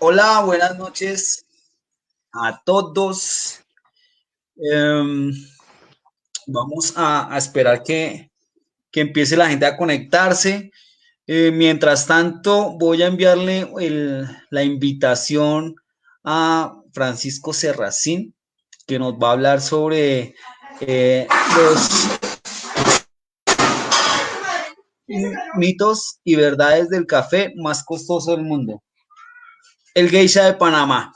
Hola, buenas noches a todos. Em, Vamos a esperar que empiece la gente a conectarse. Mientras tanto, voy a enviarle la invitación a Francisco Serracín, que nos va a hablar sobre los mitos y verdades del café más costoso del mundo, el Geisha de Panamá.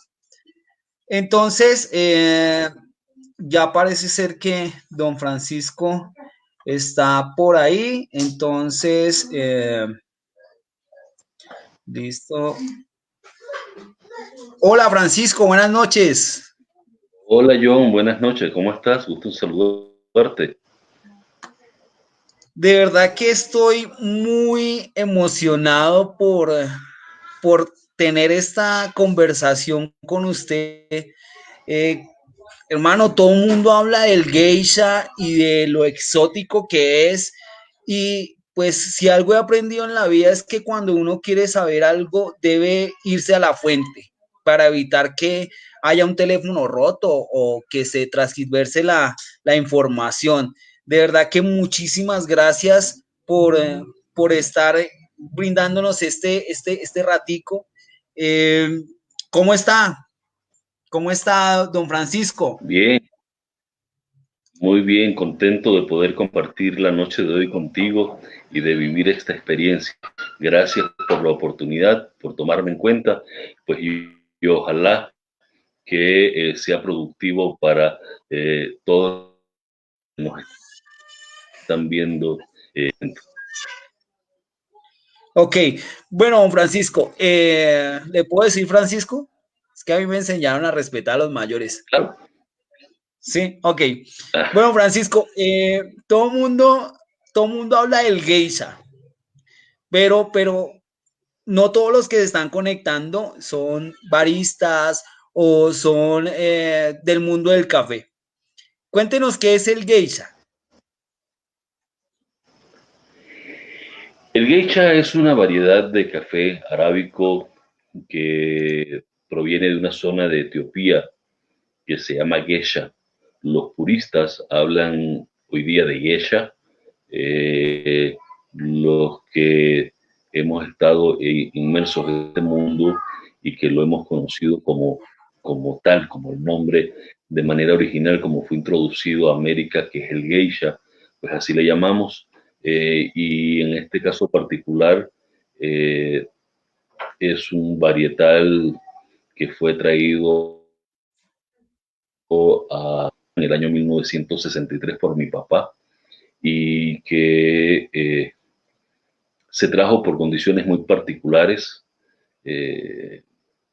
Entonces, ya parece ser que don Francisco está por ahí. Entonces, listo. Hola Francisco, buenas noches. Hola John, buenas noches, ¿cómo estás? Gusto en saludarte. De verdad que estoy muy emocionado por tener esta conversación con usted. Eh, Hermano, todo el mundo habla del geisha y de lo exótico que es. Y pues si algo he aprendido en la vida es que cuando uno quiere saber algo debe irse a la fuente para evitar que haya un teléfono roto o que se transgiverse la información. De verdad que muchísimas gracias por estar brindándonos este ratico. Eh, ¿Cómo está? ¿Cómo está, don Francisco? Bien, muy bien, contento de poder compartir la noche de hoy contigo y de vivir esta experiencia. Gracias por la oportunidad, por tomarme en cuenta, pues y ojalá que sea productivo para todos los que nos están viendo. eh, Ok, bueno, don Francisco, ¿le puedo decir Francisco? Es que a mí me enseñaron a respetar a los mayores. claro, Sí, ok. ah, Bueno, Francisco, todo mundo habla del geisha, pero no todos los que se están conectando son baristas o son del mundo del café. Cuéntenos qué es el geisha. el geisha es una variedad de café arábico que proviene de una zona de Etiopía que se llama geisha. Los puristas hablan hoy día de geisha. Los que hemos estado inmersos en este mundo y que lo hemos conocido como tal, como el nombre de manera original, como fue introducido a América, que es el geisha, pues así le llamamos. Y en este caso particular eh, es un varietal que fue traído en el año 1963 por mi papá y que se trajo por condiciones muy particulares. Eh,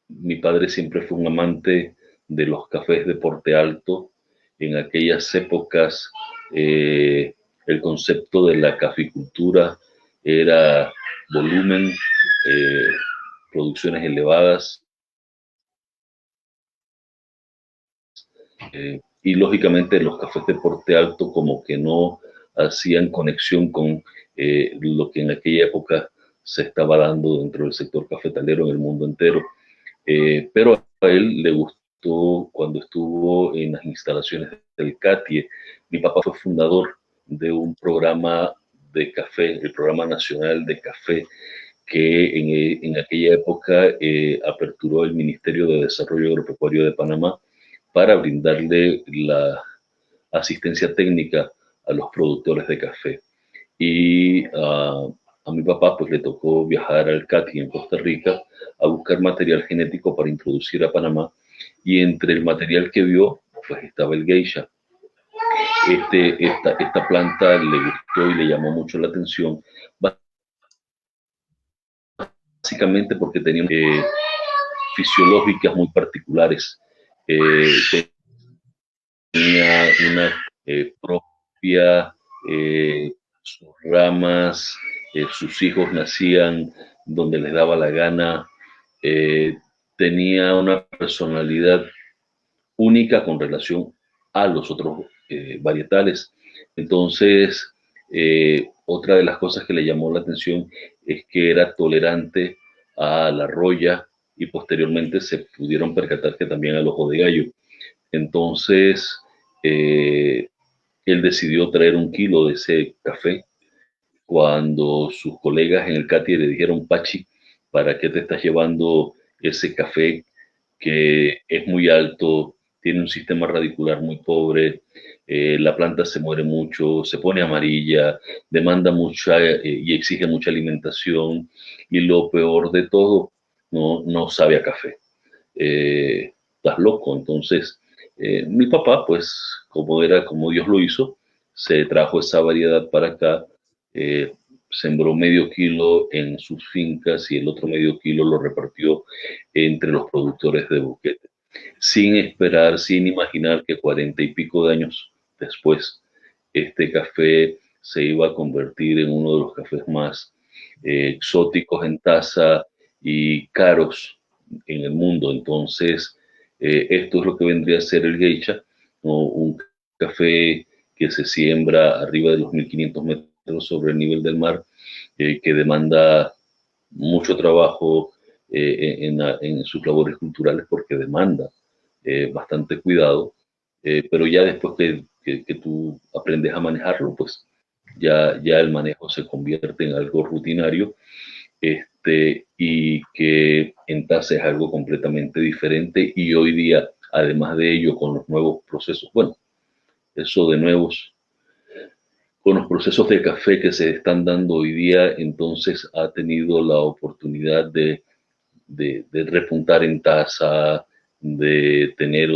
Mi padre siempre fue un amante de los cafés de porte alto. En aquellas épocas, el concepto de la caficultura era volumen, producciones elevadas, y lógicamente los cafés de porte alto como que no hacían conexión con lo que en aquella época se estaba dando dentro del sector cafetalero en el mundo entero. Pero a él le gustó cuando estuvo en las instalaciones del CATIE. Mi papá fue fundador de un programa de café, el Programa Nacional de Café, que en aquella época aperturó el Ministerio de Desarrollo Agropecuario de Panamá para brindarle la asistencia técnica a los productores de café. Y a mi papá pues le tocó viajar al CATI en Costa Rica a buscar material genético para introducir a Panamá, y entre el material que vio pues estaba el geisha. Esta planta le gustó y le llamó mucho la atención, básicamente porque tenía fisiológicas muy particulares. Eh, Tenía una propia, sus ramas, sus hijos nacían donde les daba la gana, eh, tenía una personalidad única con relación a los otros varietales. Entonces, otra de las cosas que le llamó la atención es que era tolerante a la roya y posteriormente se pudieron percatar que también al ojo de gallo. Entonces, él decidió traer 1 kilo de ese café cuando sus colegas en el CATI le dijeron: Pachi, ¿para qué te estás llevando ese café que es muy alto, tiene un sistema radicular muy pobre, la planta se muere mucho, se pone amarilla, demanda mucha y exige mucha alimentación, y lo peor de todo, no sabe a café? Estás loco. Entonces, mi papá, pues, como Dios lo hizo, se trajo esa variedad para acá, eh, sembró medio kilo en sus fincas y el otro medio kilo lo repartió entre los productores de Boquete, sin esperar, sin imaginar que 40 y pico de años después, este café se iba a convertir en uno de los cafés más exóticos en taza y caros en el mundo. Entonces, esto es lo que vendría a ser el geisha, ¿no? Un café que se siembra arriba de los 1500 metros sobre el nivel del mar, que demanda mucho trabajo en sus labores culturales, porque demanda bastante cuidado, pero ya después que tú aprendes a manejarlo, pues ya el manejo se convierte en algo rutinario, y que en taza es algo completamente diferente. Y hoy día, además de ello, con los nuevos procesos, bueno, eso de nuevos, con los procesos de café que se están dando hoy día, entonces ha tenido la oportunidad de repuntar en taza, de tener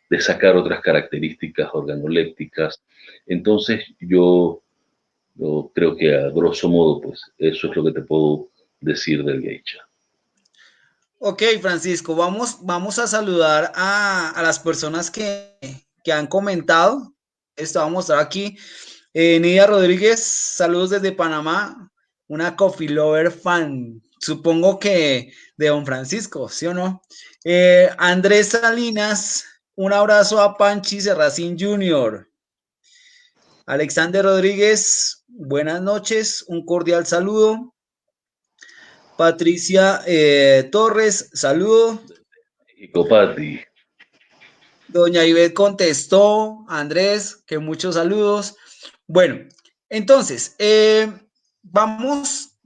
de sacar otras características organolépticas. Entonces yo creo que a grosso modo, pues eso es lo que te puedo decir del geisha. Ok, Francisco, vamos a saludar a las personas que han comentado. Esto vamos a mostrar aquí. Nidia Rodríguez, saludos desde Panamá, una coffee lover fan, supongo que de don Francisco, ¿sí o no? Andrés Salinas, un abrazo a Panchi Serracín Jr. Alexander Rodríguez, buenas noches, un cordial saludo. Patricia Torres, saludo. Y Copati. Doña Ivette contestó, Andrés, que muchos saludos. Bueno, entonces, vamos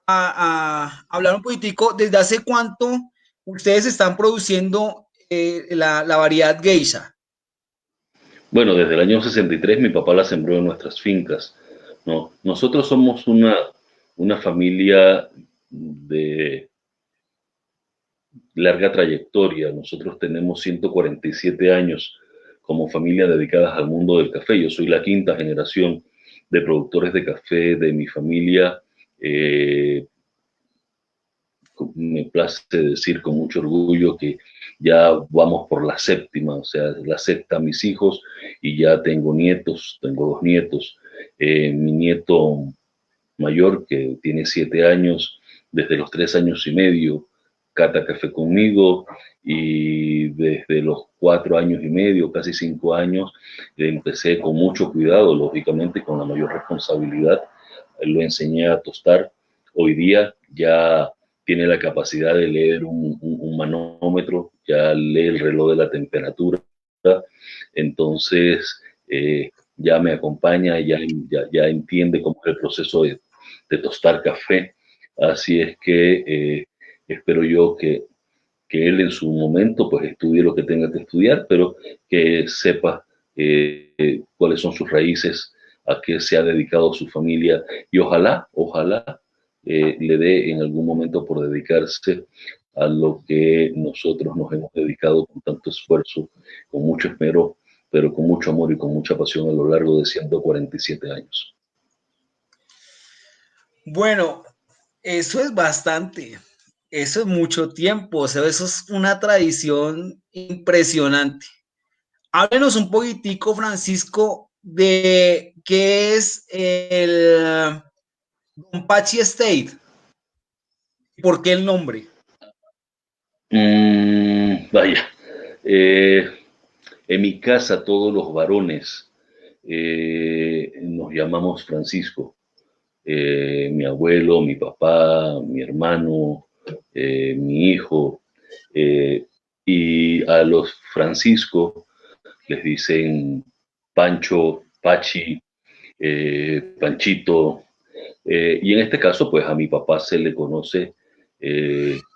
a hablar un poquitico. ¿Desde hace cuánto ustedes están produciendo la variedad geisha? Bueno, desde el año 63 mi papá la sembró en nuestras fincas, ¿no? Nosotros somos una familia de larga trayectoria. Nosotros tenemos 147 años como familia dedicadas al mundo del café. Yo soy la quinta generación de productores de café de mi familia. Eh, Me place decir con mucho orgullo que ya vamos por la séptima, o sea, la sexta mis hijos, y ya tengo nietos, tengo 2 nietos. Mi nieto mayor, que tiene 7 años, desde los 3 años y medio, cata café conmigo, y desde los 4 años y medio, casi 5 años, empecé con mucho cuidado, lógicamente, con la mayor responsabilidad. Lo enseñé a tostar. Hoy día ya tiene la capacidad de leer un manómetro, ya lee el reloj de la temperatura, entonces ya me acompaña, ya entiende cómo es el proceso de tostar café. Así es que espero yo que él en su momento pues estudie lo que tenga que estudiar, pero que sepa cuáles son sus raíces, a qué se ha dedicado su familia, y ojalá le dé en algún momento por dedicarse a lo que nosotros nos hemos dedicado con tanto esfuerzo, con mucho esmero, pero con mucho amor y con mucha pasión a lo largo de 147 años. Bueno, eso es bastante, eso es mucho tiempo, o sea, eso es una tradición impresionante. Háblenos un poquitico, Francisco, de qué es el Don Pachi Estate. ¿Por qué el nombre? Vaya, eh, en mi casa todos los varones nos llamamos Francisco. Mi abuelo, mi papá, mi hermano, mi hijo, y a los Francisco les dicen Pancho, Pachi, Panchito, y en este caso, pues a mi papá se le conoce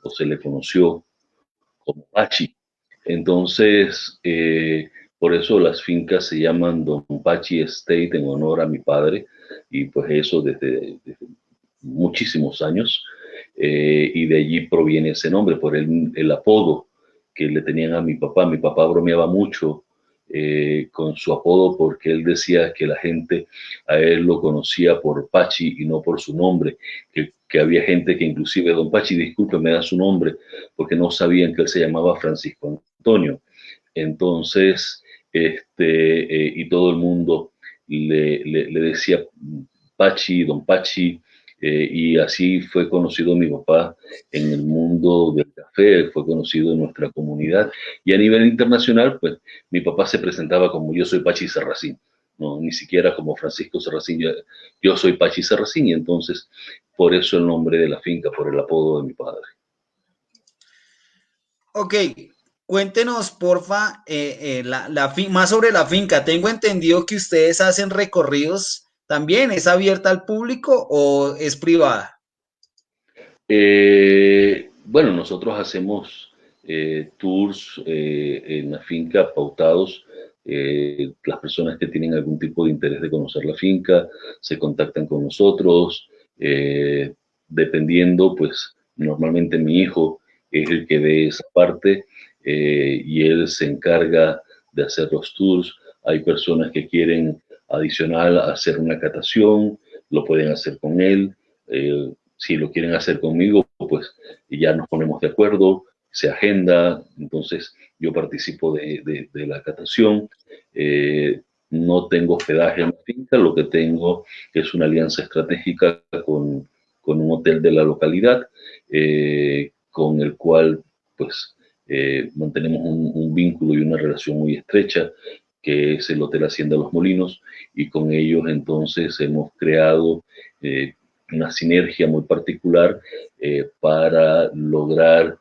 o se le conoció como Pachi. Entonces, por eso las fincas se llaman Don Pachi Estate en honor a mi padre, y pues eso desde muchísimos años, y de allí proviene ese nombre, por el apodo que le tenían a mi papá. Mi papá bromeaba mucho con su apodo porque él decía que la gente a él lo conocía por Pachi y no por su nombre, que había gente que inclusive, don Pachi, disculpe, me da su nombre, porque no sabían que él se llamaba Francisco Antonio. Entonces, y todo el mundo le decía Pachi, don Pachi, y así fue conocido mi papá en el mundo del café, fue conocido en nuestra comunidad, y a nivel internacional, pues mi papá se presentaba como yo soy Pachi Serracín, no, ni siquiera como Francisco Serracín, yo soy Pachi Serracín, y entonces por eso el nombre de la finca, por el apodo de mi padre. Ok, cuéntenos, porfa, más sobre la finca. Tengo entendido que ustedes hacen recorridos también. ¿Es abierta al público o es privada? Bueno, nosotros hacemos tours en la finca pautados. Las personas que tienen algún tipo de interés de conocer la finca se contactan con nosotros. Dependiendo, pues normalmente mi hijo es el que ve esa parte, y él se encarga de hacer los tours. Hay personas que quieren adicional hacer una catación, lo pueden hacer con él. Si lo quieren hacer conmigo, pues ya nos ponemos de acuerdo, se agenda, entonces yo participo de la catación. No tengo hospedaje en la finca, lo que tengo es una alianza estratégica con un hotel de la localidad, con el cual pues mantenemos un vínculo y una relación muy estrecha, que es el Hotel Hacienda Los Molinos, y con ellos entonces hemos creado una sinergia muy particular para lograr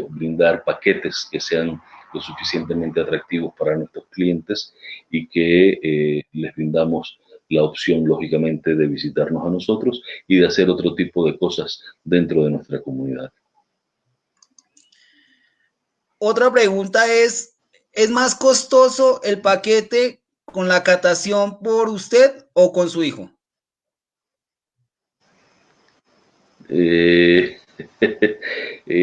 brindar paquetes que sean lo suficientemente atractivos para nuestros clientes, y que les brindamos la opción, lógicamente, de visitarnos a nosotros y de hacer otro tipo de cosas dentro de nuestra comunidad. Otra pregunta ¿es más costoso el paquete con la catación por usted o con su hijo? Eh,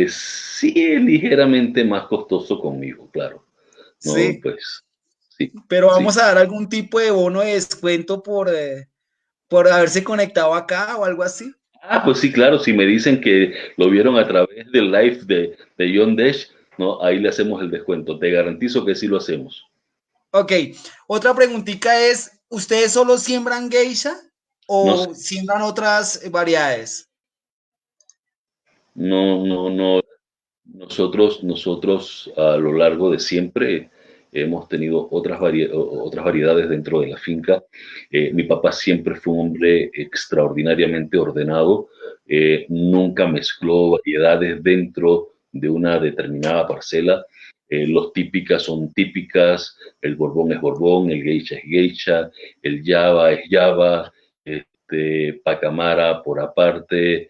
sí, es ligeramente más costoso conmigo, claro. No, Sí, pues sí, pero sí. vamos a dar algún tipo de bono de descuento por haberse conectado acá o algo así. Ah, pues sí, claro, si me dicen que lo vieron a través del live de John Dash, no, ahí le hacemos el descuento. Te garantizo que sí lo hacemos. Ok, otra preguntita ¿ustedes solo siembran geisha No, o siembran otras variedades? no. Nosotros a lo largo de siempre hemos tenido otras variedades dentro de la finca. Mi papá siempre fue un hombre extraordinariamente ordenado. Nunca mezcló variedades dentro de una determinada parcela. Los típicas son típicas, el borbón es borbón, el geisha es geisha, el java es java, pacamara por aparte,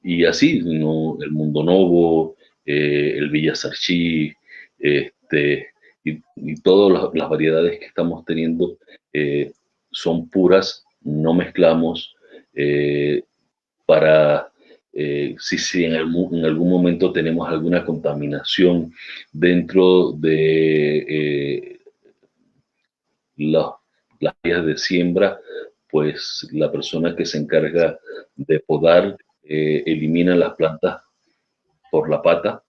y así, ¿no? El Mundo Novo, el Villa Sarchí, y todas las variedades que estamos teniendo son puras, no mezclamos eh, para, si en algún momento tenemos alguna contaminación dentro de la- las áreas de siembra, pues la persona que se encarga de podar elimina las plantas por la pata,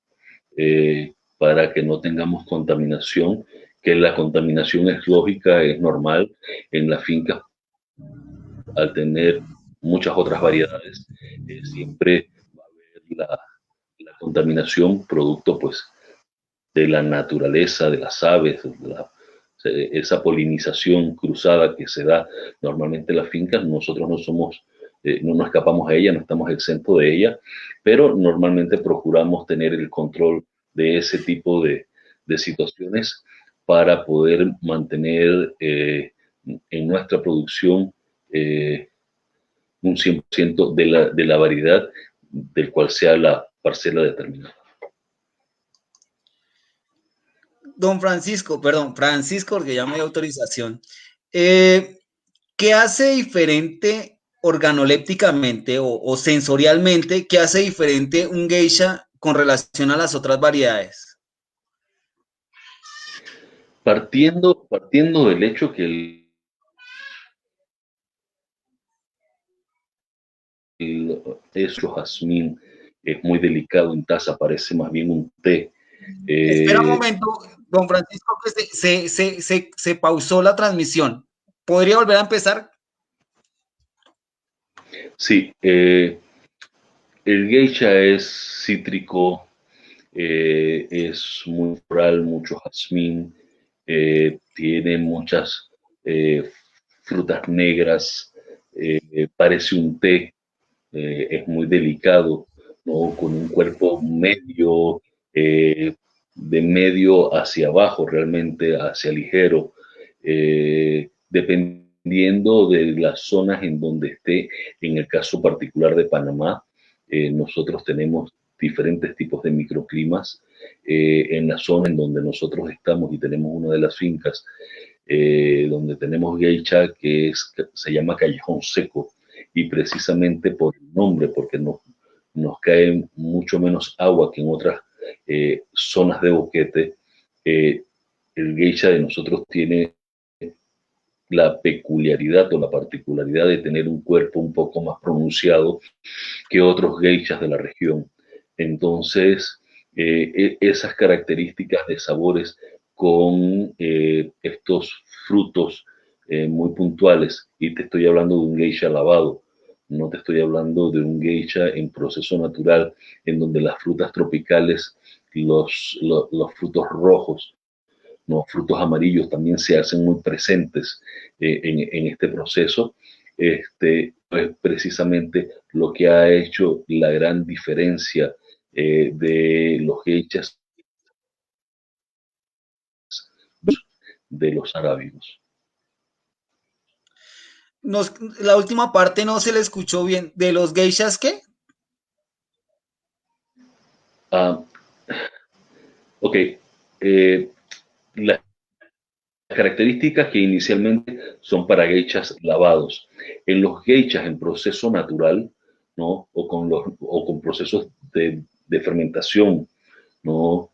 para que no tengamos contaminación, que la contaminación es lógica, es normal en la finca. Al tener muchas otras variedades, siempre va a haber la contaminación producto pues de la naturaleza, de las aves, esa polinización cruzada que se da normalmente en las fincas. Nosotros no somos no nos escapamos a ella, no estamos exentos de ella, pero normalmente procuramos tener el control de ese tipo de situaciones para poder mantener en nuestra producción un 100% de la variedad del cual sea la parcela determinada. Don Francisco, perdón, Francisco, porque ya me dio autorización. ¿Qué hace diferente organolépticamente o sensorialmente? ¿Qué hace diferente un geisha con relación a las otras variedades? Partiendo del hecho que el jazmín es muy delicado en taza, parece más bien un té. Espera un momento, don Francisco, que se pausó la transmisión. ¿Podría volver a empezar? Sí, el geisha es cítrico, es muy floral, mucho jazmín, tiene muchas frutas negras, parece un té, es muy delicado, ¿no? Con un cuerpo medio, de medio hacia abajo, realmente hacia ligero, dependiendo de las zonas en donde esté. En el caso particular de Panamá, nosotros tenemos diferentes tipos de microclimas. En la zona en donde nosotros estamos y tenemos una de las fincas, donde tenemos geisha, se llama Callejón Seco, y precisamente por el nombre, porque nos cae mucho menos agua que en otras zonas de boquete. El geisha de nosotros tiene la peculiaridad o la particularidad de tener un cuerpo un poco más pronunciado que otros geishas de la región. Entonces, esas características de sabores con estos frutos muy puntuales, y te estoy hablando de un geisha lavado, no te estoy hablando de un geisha en proceso natural, en donde las frutas tropicales, los frutos rojos, los frutos amarillos también se hacen muy presentes en este proceso. Pues precisamente lo que ha hecho la gran diferencia de los geishas de los arábigos. La última parte no se le escuchó bien. ¿De los geishas qué? Ah, ok, las características que inicialmente son para geishas lavados. En los geishas en proceso natural, ¿no? O con procesos de fermentación, ¿no?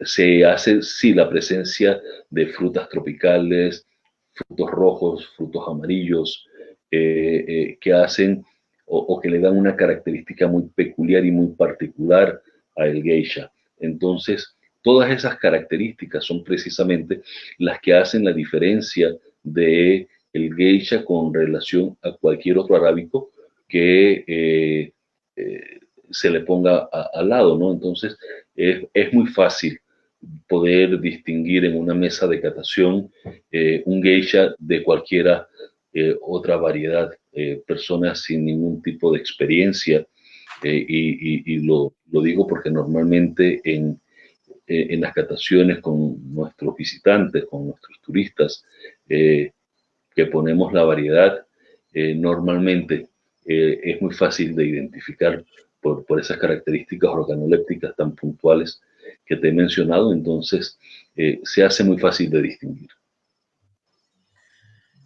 Se hace, sí, la presencia de frutas tropicales, frutos rojos, frutos amarillos, que hacen o que le dan una característica muy peculiar y muy particular a el geisha. Entonces, todas esas características son precisamente las que hacen la diferencia de el geisha con relación a cualquier otro arábico que se le ponga al lado, ¿no? Entonces, es muy fácil poder distinguir en una mesa de catación un geisha de cualquiera otra variedad, personas sin ningún tipo de experiencia. Y lo digo porque normalmente en las cataciones con nuestros visitantes, con nuestros turistas, que ponemos la variedad, normalmente es muy fácil de identificar por esas características organolépticas tan puntuales que te he mencionado. Entonces se hace muy fácil de distinguir.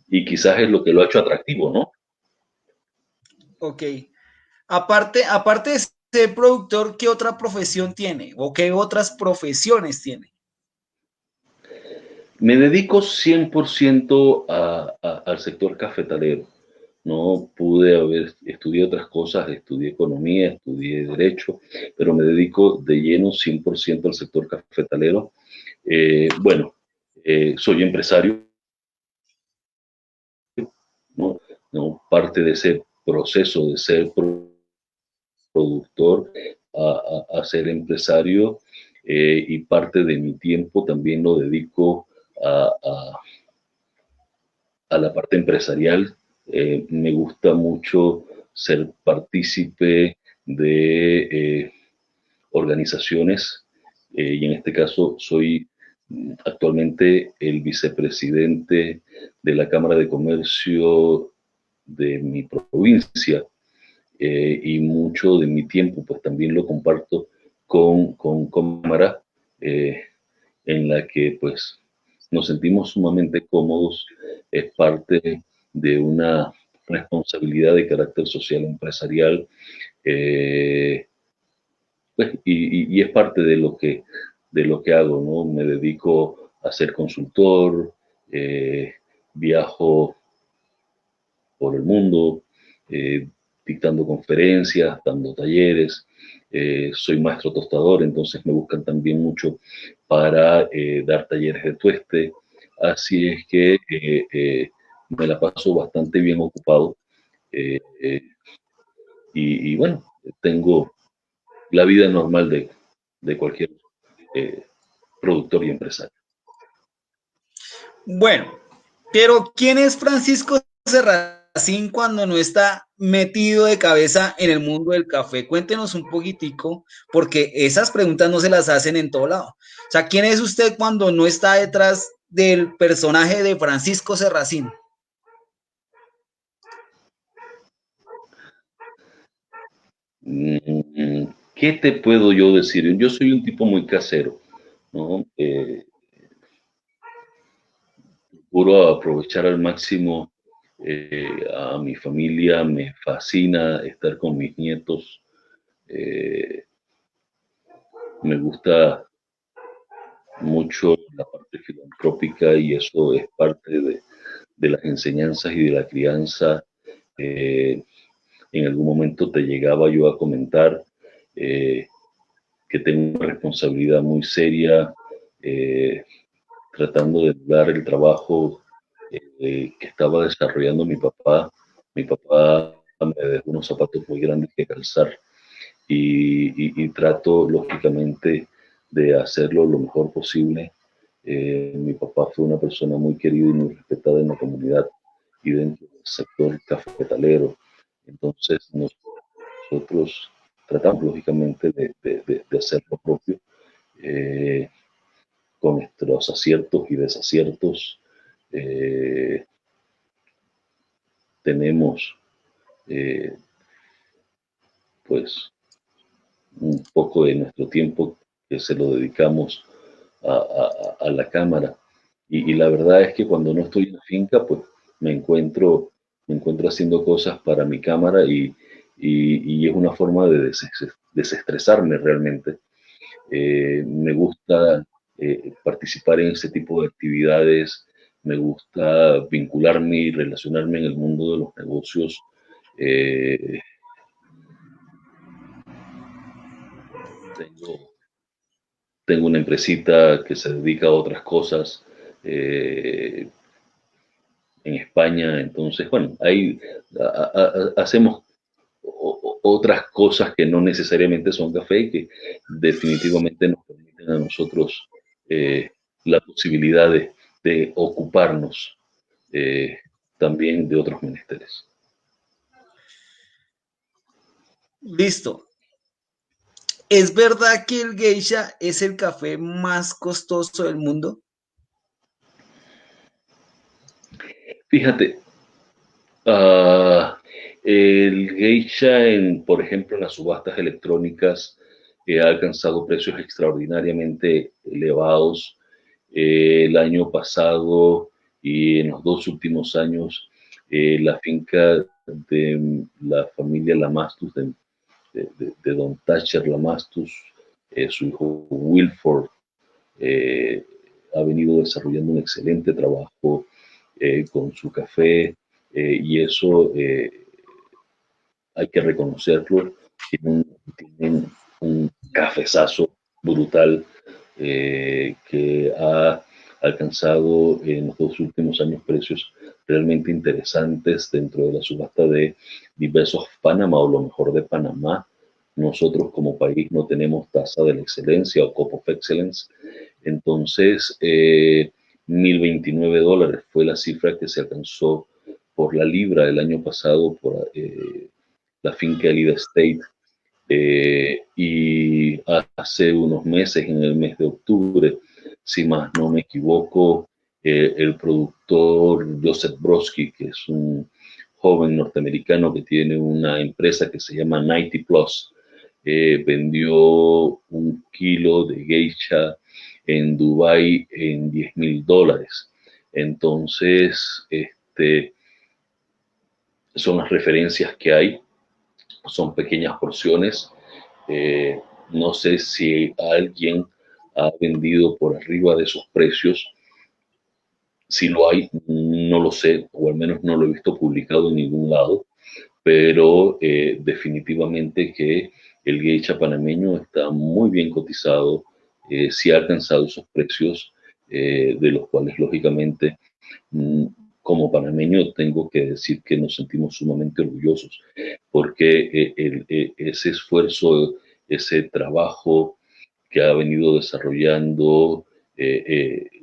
Y quizás es lo que lo ha hecho atractivo, ¿no? Ok. Aparte de ser productor, ¿qué otra profesión tiene? ¿O qué otras profesiones tiene? Me dedico 100% al sector cafetalero. No pude haber estudiado otras cosas, estudié economía, estudié derecho, pero me dedico de lleno 100% al sector cafetalero. Bueno, soy empresario, ¿no? ¿No? Parte de ese proceso de ser productor a ser empresario, y parte de mi tiempo también lo dedico a, a la parte empresarial, Me gusta mucho ser partícipe de organizaciones y en este caso soy actualmente el vicepresidente de la Cámara de Comercio de mi provincia y mucho de mi tiempo pues también lo comparto con Cámara eh, en la que pues nos sentimos sumamente cómodos, es parte de una responsabilidad de carácter social empresarial pues, y es parte de lo que hago, ¿no? Me dedico a ser consultor, viajo por el mundo, dictando conferencias, dando talleres. Soy maestro tostador, entonces me buscan también mucho para dar talleres de tueste. Así es que me la paso bastante bien ocupado. Eh, eh, y bueno, tengo la vida normal de cualquier eh, productor y empresario. Bueno, pero ¿quién es Francisco Serracín cuando no está metido de cabeza en el mundo del café? Cuéntenos un poquitico, porque esas preguntas no se las hacen en todo lado. O sea, ¿quién es usted cuando no está detrás del personaje de Francisco Serracín? ¿Qué te puedo yo decir? Yo soy un tipo muy casero, ¿no? Procuro aprovechar al máximo a mi familia, me fascina estar con mis nietos, eh, me gusta mucho la parte filantrópica y eso es parte de las enseñanzas y de la crianza. Eh, en algún momento te llegaba yo a comentar eh, que tengo una responsabilidad muy seria eh, tratando de dar el trabajo que estaba desarrollando mi papá. Mi papá me dejó unos zapatos muy grandes que calzar y trato lógicamente de hacerlo lo mejor posible. Mi papá fue una persona muy querida y muy respetada en la comunidad y dentro del sector cafetalero. Entonces nosotros tratamos lógicamente de hacer lo propio eh, con nuestros aciertos y desaciertos. Eh, tenemos eh, pues un poco de nuestro tiempo que se lo dedicamos a la cámara. Y la verdad es que cuando no estoy en la finca, pues me encuentro, me encuentro haciendo cosas para mi cámara y es una forma de desestresarme realmente. Me gusta participar en ese tipo de actividades, me gusta vincularme y relacionarme en el mundo de los negocios. Eh, tengo Tengo una empresita que se dedica a otras cosas eh, en España, entonces, bueno, ahí hacemos otras cosas que no necesariamente son café y que definitivamente nos permiten a nosotros la posibilidad de ocuparnos eh, también de otros menesteres. Listo. ¿Es verdad que el geisha es el café más costoso del mundo? Fíjate, Ah, el geisha, por ejemplo, en las subastas electrónicas, ha alcanzado precios extraordinariamente elevados. El año pasado y en los dos últimos años, la finca de la familia Lamastus, de Don Thatcher Lamastus, su hijo Wilford, eh, ha venido desarrollando un excelente trabajo con su café y eso hay que reconocerlo. Tienen un cafezazo brutal que ha alcanzado en los dos últimos años precios realmente interesantes dentro de la subasta de Best of Panama o lo mejor de Panamá. Nosotros como país no tenemos tasa de la excelencia o Cup of Excellence. Entonces, $1,029 fue la cifra que se alcanzó por la libra el año pasado por la finca Elida State. Y hace unos meses, en el mes de octubre, si más no me equivoco, el productor Joseph Brodsky, que es un joven norteamericano que tiene una empresa que se llama 90 Plus, vendió un kilo de geisha en Dubái en $10,000. Entonces, son las referencias que hay, son pequeñas porciones. Eh, no sé si alguien ha vendido por arriba de sus precios. Si lo hay, no lo sé, o al menos no lo he visto publicado en ningún lado, pero definitivamente que el geisha panameño está muy bien cotizado, sí ha alcanzado esos precios, de los cuales lógicamente, mm, como panameño tengo que decir que nos sentimos sumamente orgullosos, porque ese esfuerzo, ese trabajo que ha venido desarrollando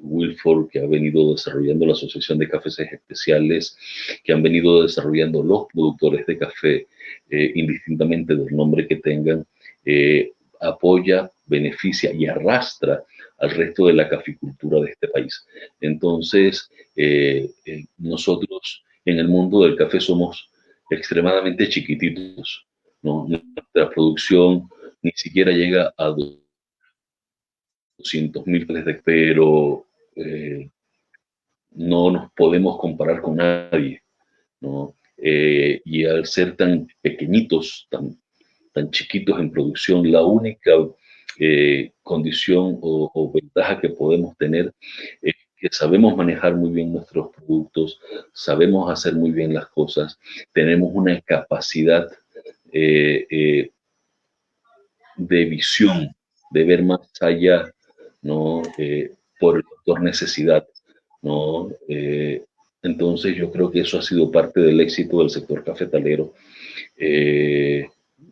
Wilford, que ha venido desarrollando la Asociación de Cafés Especiales, que han venido desarrollando los productores de café, indistintamente del nombre que tengan, apoya, beneficia y arrastra al resto de la caficultura de este país. Entonces, nosotros en el mundo del café somos extremadamente chiquititos, ¿no? Nuestra producción ni siquiera llega a 200,000 pero no nos podemos comparar con nadie, ¿no? Y al ser tan pequeñitos, tan chiquitos en producción, la única condición o ventaja que podemos tener es que sabemos manejar muy bien nuestros productos, sabemos hacer muy bien las cosas, tenemos una capacidad eh, eh, de visión, de ver más allá, ¿no? Por el factor necesidad, ¿no? Entonces yo creo que eso ha sido parte del éxito del sector cafetalero.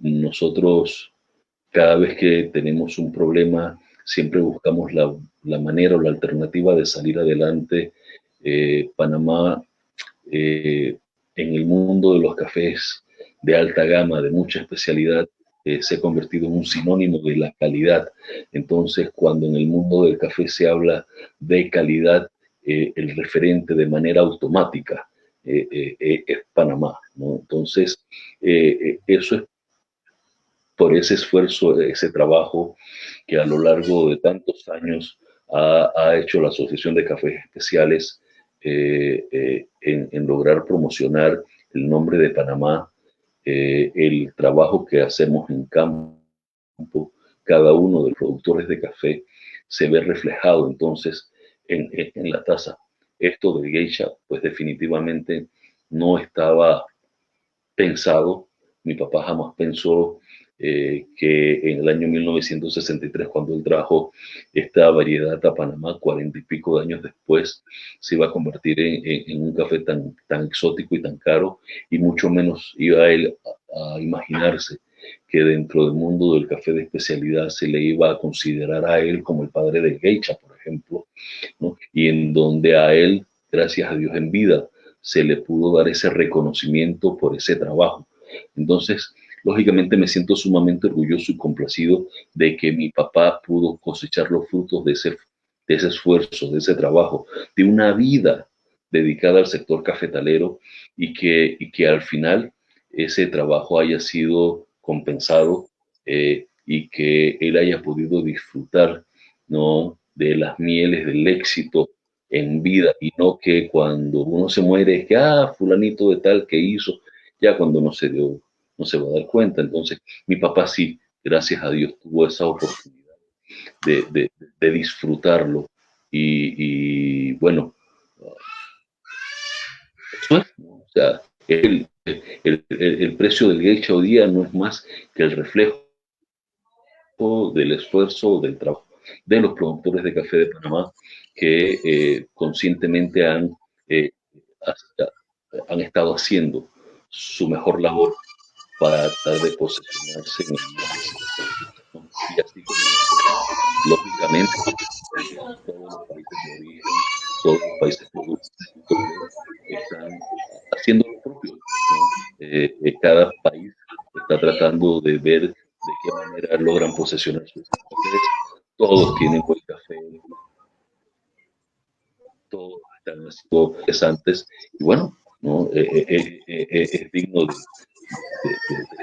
Nosotros cada vez que tenemos un problema siempre buscamos la manera o la alternativa de salir adelante. Panamá, eh, en el mundo de los cafés de alta gama, de mucha especialidad, se ha convertido en un sinónimo de la calidad. Entonces, cuando en el mundo del café se habla de calidad, el referente de manera automática es Panamá, ¿no? Entonces, eso es por ese esfuerzo, ese trabajo que a lo largo de tantos años ha hecho la Asociación de Cafés Especiales, en lograr promocionar el nombre de Panamá, el trabajo que hacemos en campo, cada uno de los productores de café se ve reflejado entonces en la taza. Esto del geisha, pues definitivamente no estaba pensado. Mi papá jamás pensó que en el año 1963, cuando él trajo esta variedad a Panamá, 40 y pico de años después, se iba a convertir en un café tan exótico y tan caro, y mucho menos iba a él a imaginarse que dentro del mundo del café de especialidad se le iba a considerar a él como el padre del geisha, por ejemplo, ¿no? Y en donde a él, gracias a Dios en vida, se le pudo dar ese reconocimiento por ese trabajo. Entonces, lógicamente me siento sumamente orgulloso y complacido de que mi papá pudo cosechar los frutos de ese esfuerzo, de ese trabajo, de una vida dedicada al sector cafetalero, y que al final ese trabajo haya sido compensado, y que él haya podido disfrutar, ¿no?, de las mieles del éxito en vida, y no que cuando uno se muere es que, fulanito de tal que hizo, ya cuando no se va a dar cuenta. Entonces, mi papá sí, gracias a Dios, tuvo esa oportunidad de disfrutarlo, bueno, eso es, ¿no? O sea, el precio del geisha hoy día no es más que el reflejo del esfuerzo, del trabajo de los productores de café de Panamá, que conscientemente eh, han estado haciendo su mejor labor para tratar de posicionarse en el mundo, ¿no? Y así como nosotros, lógicamente, todos los países de origen, todos los países productores están haciendo cada país está tratando de ver de qué manera logran posesionar sus cafés. Todos tienen buen café, todos están haciendo interesantes y bueno, ¿no? Es digno de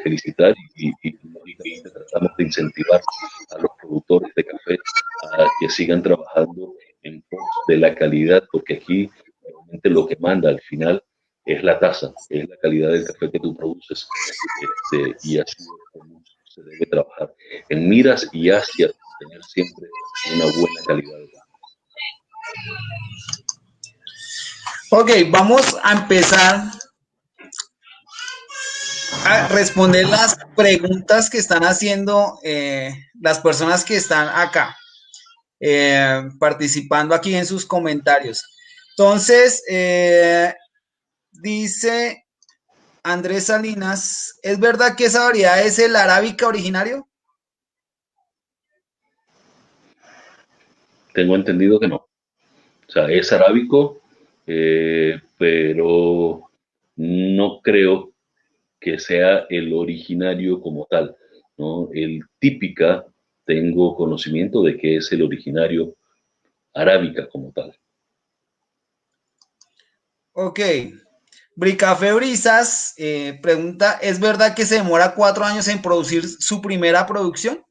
felicitar y lógicamente tratamos de incentivar a los productores de café a que sigan trabajando en pos de la calidad, porque aquí realmente lo que manda al final es la tasa, es la calidad del café que tú produces, y así es como se debe trabajar en miras y hacia tener siempre una buena calidad de café. Ok, vamos a empezar a responder las preguntas que están haciendo las personas que están acá, participando aquí en sus comentarios. Entonces, dice Andrés Salinas, ¿es verdad que esa variedad es el arábica originario? Tengo entendido que no. O sea, es arábico, pero no creo que sea el originario como tal, ¿no? El típica, tengo conocimiento de que es el originario arábica como tal. Ok. Bricafé Brisas pregunta, ¿es verdad que se demora 4 años en producir su primera producción?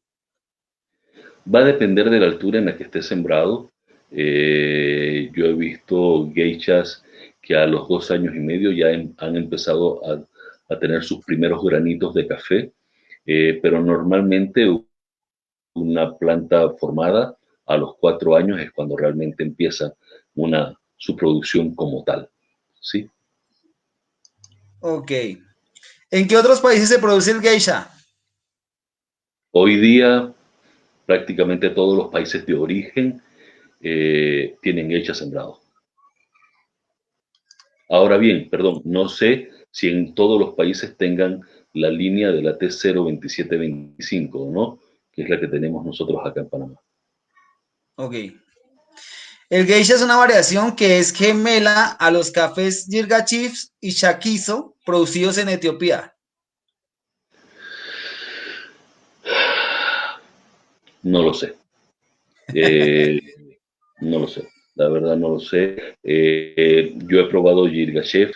Va a depender de la altura en la que esté sembrado. Yo he visto geishas que a los 2 años y medio ya han empezado a tener sus primeros granitos de café, pero normalmente una planta formada a los 4 años es cuando realmente empieza su producción como tal. ¿Sí? Ok. ¿En qué otros países se produce el geisha? Hoy día prácticamente todos los países de origen tienen geisha sembrado. Ahora bien, perdón, no sé si en todos los países tengan la línea de la T02725, ¿no? Que es la que tenemos nosotros acá en Panamá. Ok. El geisha es una variación que es gemela a los cafés Jirga Chiefs y Shakiso producidos en Etiopía. No lo sé. Eh, no lo sé. La verdad no lo sé. Yo he probado Yirgashev,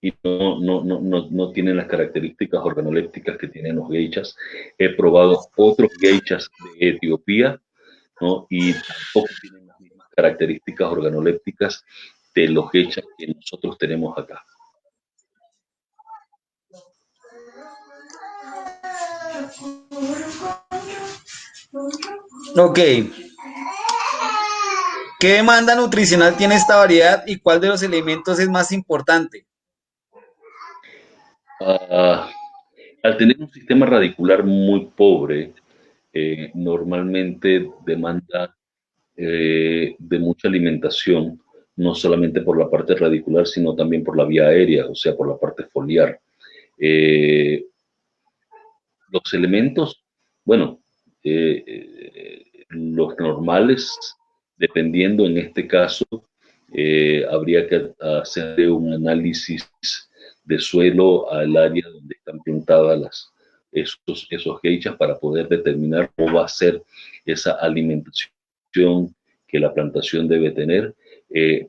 y no tienen las características organolépticas que tienen los geishas. He probado otros geishas de Etiopía, ¿no? Y tampoco tienen las mismas características organolépticas de los geishas que nosotros tenemos acá. Ok. ¿Qué demanda nutricional tiene esta variedad y cuál de los elementos es más importante? Uh, Al tener un sistema radicular muy pobre, normalmente demanda de mucha alimentación, no solamente por la parte radicular, sino también por la vía aérea, o sea, por la parte foliar. Eh, los elementos, bueno, los normales, dependiendo en este caso, habría que hacer un análisis de suelo al área donde están plantadas esos geishas para poder determinar cómo va a ser esa alimentación que la plantación debe tener.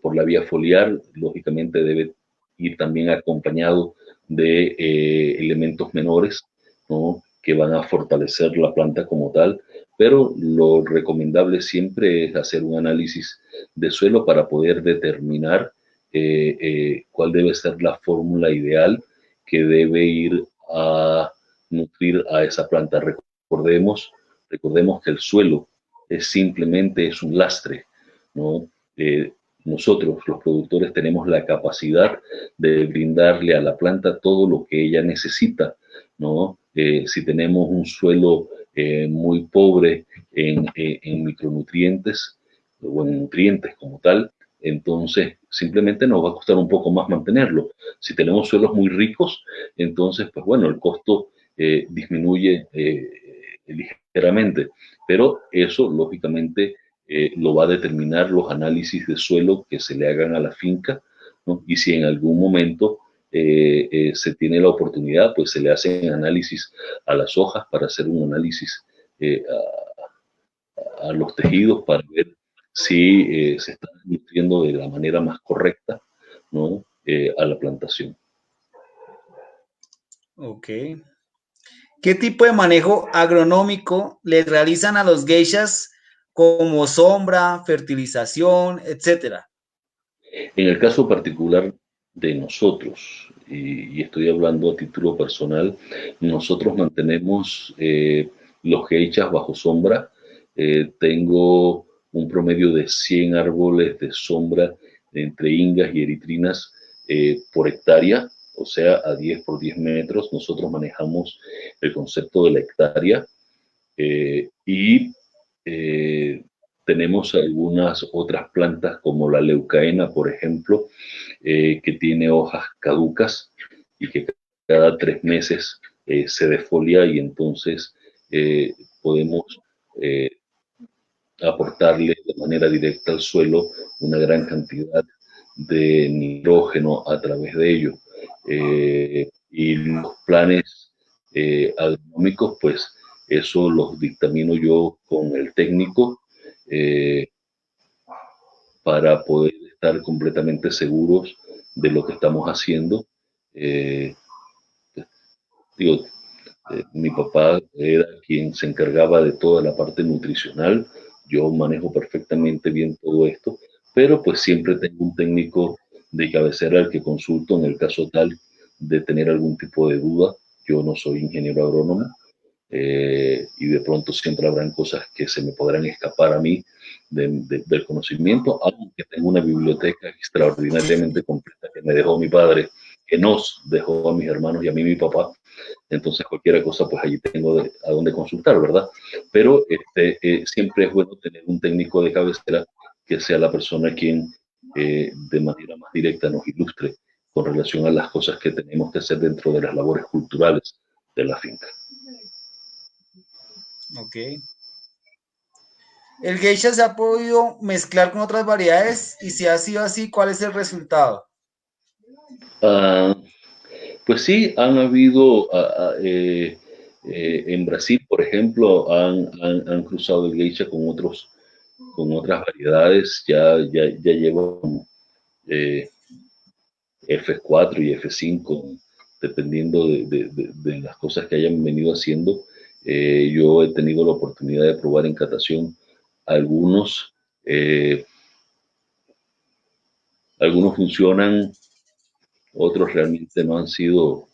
Por la vía foliar, lógicamente debe ir también acompañado de elementos menores, ¿no? Que van a fortalecer la planta como tal, pero lo recomendable siempre es hacer un análisis de suelo para poder determinar cuál debe ser la fórmula ideal que debe ir a nutrir a esa planta. Recordemos que el suelo es un lastre, ¿no? Nosotros, los productores, tenemos la capacidad de brindarle a la planta todo lo que ella necesita, ¿no? Si tenemos un suelo muy pobre en micronutrientes o en nutrientes como tal, entonces simplemente nos va a costar un poco más mantenerlo. Si tenemos suelos muy ricos, entonces, pues bueno, el costo disminuye ligeramente, pero eso lógicamente lo va a determinar los análisis de suelo que se le hagan a la finca, ¿no? Y si en algún momento se tiene la oportunidad, pues se le hacen análisis a las hojas para hacer un análisis a los tejidos para ver si se están nutriendo de la manera más correcta, ¿no? A la plantación. Ok. ¿Qué tipo de manejo agronómico le realizan a los geishas como sombra, fertilización, etcétera? En el caso particular de nosotros, y estoy hablando a título personal, nosotros mantenemos los geishas bajo sombra. Tengo un promedio de 100 árboles de sombra entre ingas y eritrinas por hectárea, o sea, a 10 por 10 metros. Nosotros manejamos el concepto de la hectárea y tenemos algunas otras plantas como la leucaena, por ejemplo, que tiene hojas caducas y que cada 3 meses se defolia y entonces podemos eh, aportarle de manera directa al suelo una gran cantidad de nitrógeno a través de ello. Y los planes agronómicos, pues eso los dictamino yo con el técnico eh, para poder estar completamente seguros de lo que estamos haciendo. Eh, digo, mi papá era quien se encargaba de toda la parte nutricional. Yo manejo perfectamente bien todo esto, pero pues siempre tengo un técnico de cabecera al que consulto en el caso tal de tener algún tipo de duda. Yo no soy ingeniero agrónomo y de pronto siempre habrán cosas que se me podrán escapar a mí del conocimiento, aunque tengo una biblioteca extraordinariamente completa que me dejó mi padre, que nos dejó a mis hermanos y a mí mi papá. Entonces cualquier cosa pues allí tengo a dónde consultar, ¿verdad? Pero siempre es bueno tener un técnico de cabecera que sea la persona quien de manera más directa nos ilustre con relación a las cosas que tenemos que hacer dentro de las labores culturales de la finca. Ok. ¿El geisha se ha podido mezclar con otras variedades? Y si ha sido así, ¿cuál es el resultado? Uh, pues sí, han habido, en Brasil, por ejemplo, han cruzado el geisha con otras variedades, ya llevan F4 y F5, dependiendo de las cosas que hayan venido haciendo. Yo he tenido la oportunidad de probar en catación algunos. Algunos funcionan, otros realmente no han sido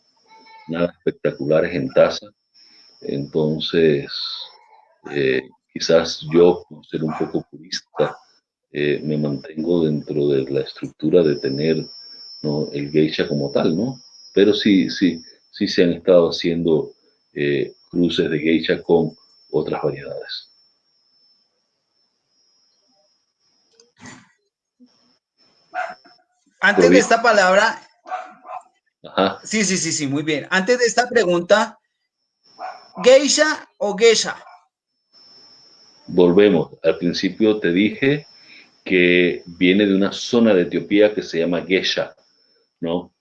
nada espectaculares en tasa. Entonces, quizás yo, por ser un poco purista, me mantengo dentro de la estructura de tener, ¿no?, el geisha como tal, ¿no? Pero sí se han estado haciendo cruces de geisha con otras variedades. ¿Todo Antes de bien? esta palabra, Ajá. sí, muy bien. Antes de esta pregunta, ¿geisha o geisha? Volvemos. Al principio te dije que viene de una zona de Etiopía que se llama Gesha, ¿no?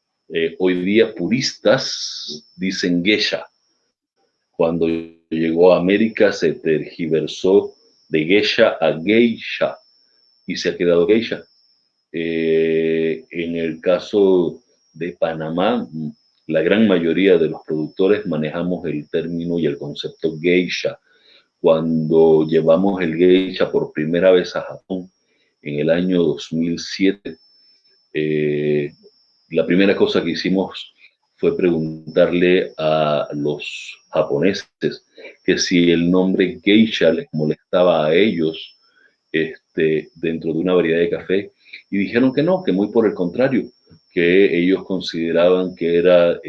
Hoy día puristas dicen Gesha. Cuando llegó a América se tergiversó de Gesha a Geisha y se ha quedado Geisha. En el caso de Panamá, la gran mayoría de los productores manejamos el término y el concepto Geisha. Cuando llevamos el geisha por primera vez a Japón en el año 2007, la primera cosa que hicimos fue preguntarle a los japoneses que si el nombre geisha les molestaba a ellos dentro de una variedad de café, y dijeron que no, que muy por el contrario, que ellos consideraban que era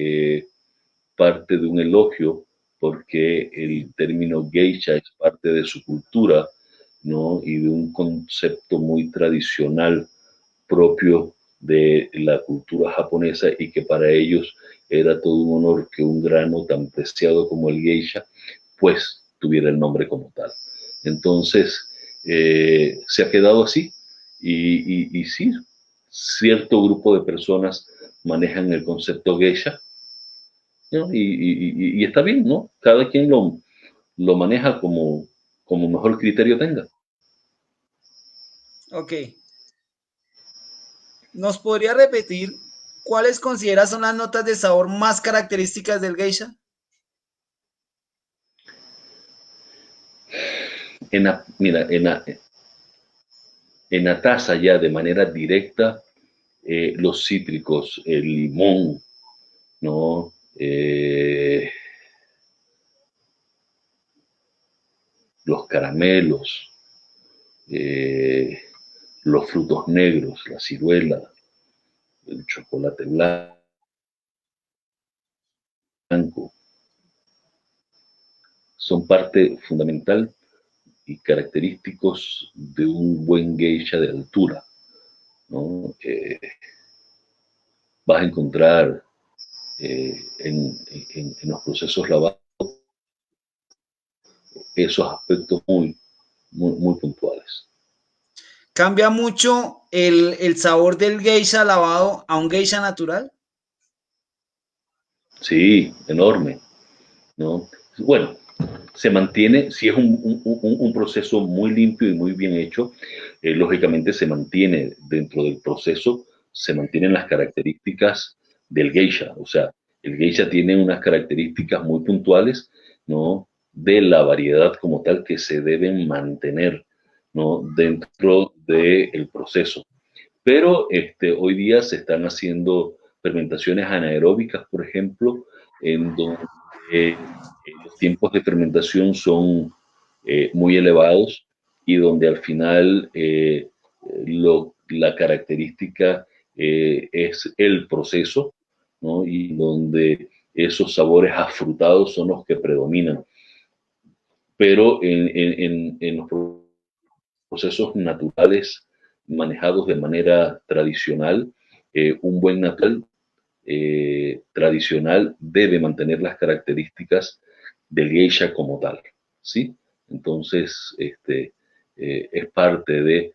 parte de un elogio porque el término geisha es parte de su cultura, ¿no? Y de un concepto muy tradicional propio de la cultura japonesa y que para ellos era todo un honor que un grano tan preciado como el geisha pues tuviera el nombre como tal. Entonces se ha quedado así y sí, cierto grupo de personas manejan el concepto geisha, ¿no? Y está bien, ¿no? Cada quien lo maneja como mejor criterio tenga. Ok. ¿Nos podría repetir cuáles consideras son las notas de sabor más características del geisha? Mira, en la taza ya de manera directa, los cítricos, el limón, ¿no? Los caramelos, eh, los frutos negros, la ciruela, el chocolate blanco, son parte fundamental y característicos de un buen geisha de altura, ¿no? Vas a encontrar en los procesos lavados esos aspectos muy puntuales. ¿Cambia mucho el sabor del geisha lavado a un geisha natural? Sí, enorme, ¿no? Bueno, se mantiene, si es un proceso muy limpio y muy bien hecho, lógicamente se mantiene dentro del proceso, se mantienen las características del geisha. O sea, el geisha tiene unas características muy puntuales, ¿no? De la variedad como tal que se deben mantener, ¿no? Dentro del proceso. Pero hoy día se están haciendo fermentaciones anaeróbicas, por ejemplo, en donde los tiempos de fermentación son muy elevados y donde al final la característica es el proceso, ¿no? Y donde esos sabores afrutados son los que predominan. Pero en los procesos naturales manejados de manera tradicional, un buen natural tradicional debe mantener las características del geisha como tal, ¿sí? Entonces, es parte de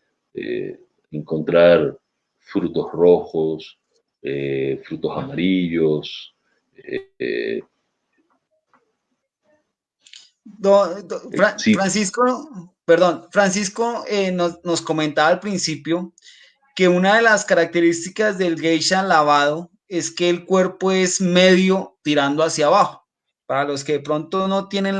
encontrar frutos rojos, frutos amarillos, eh, sí, Francisco, perdón, Francisco nos comentaba al principio que una de las características del geisha lavado es que el cuerpo es medio tirando hacia abajo. Para los que de pronto no tienen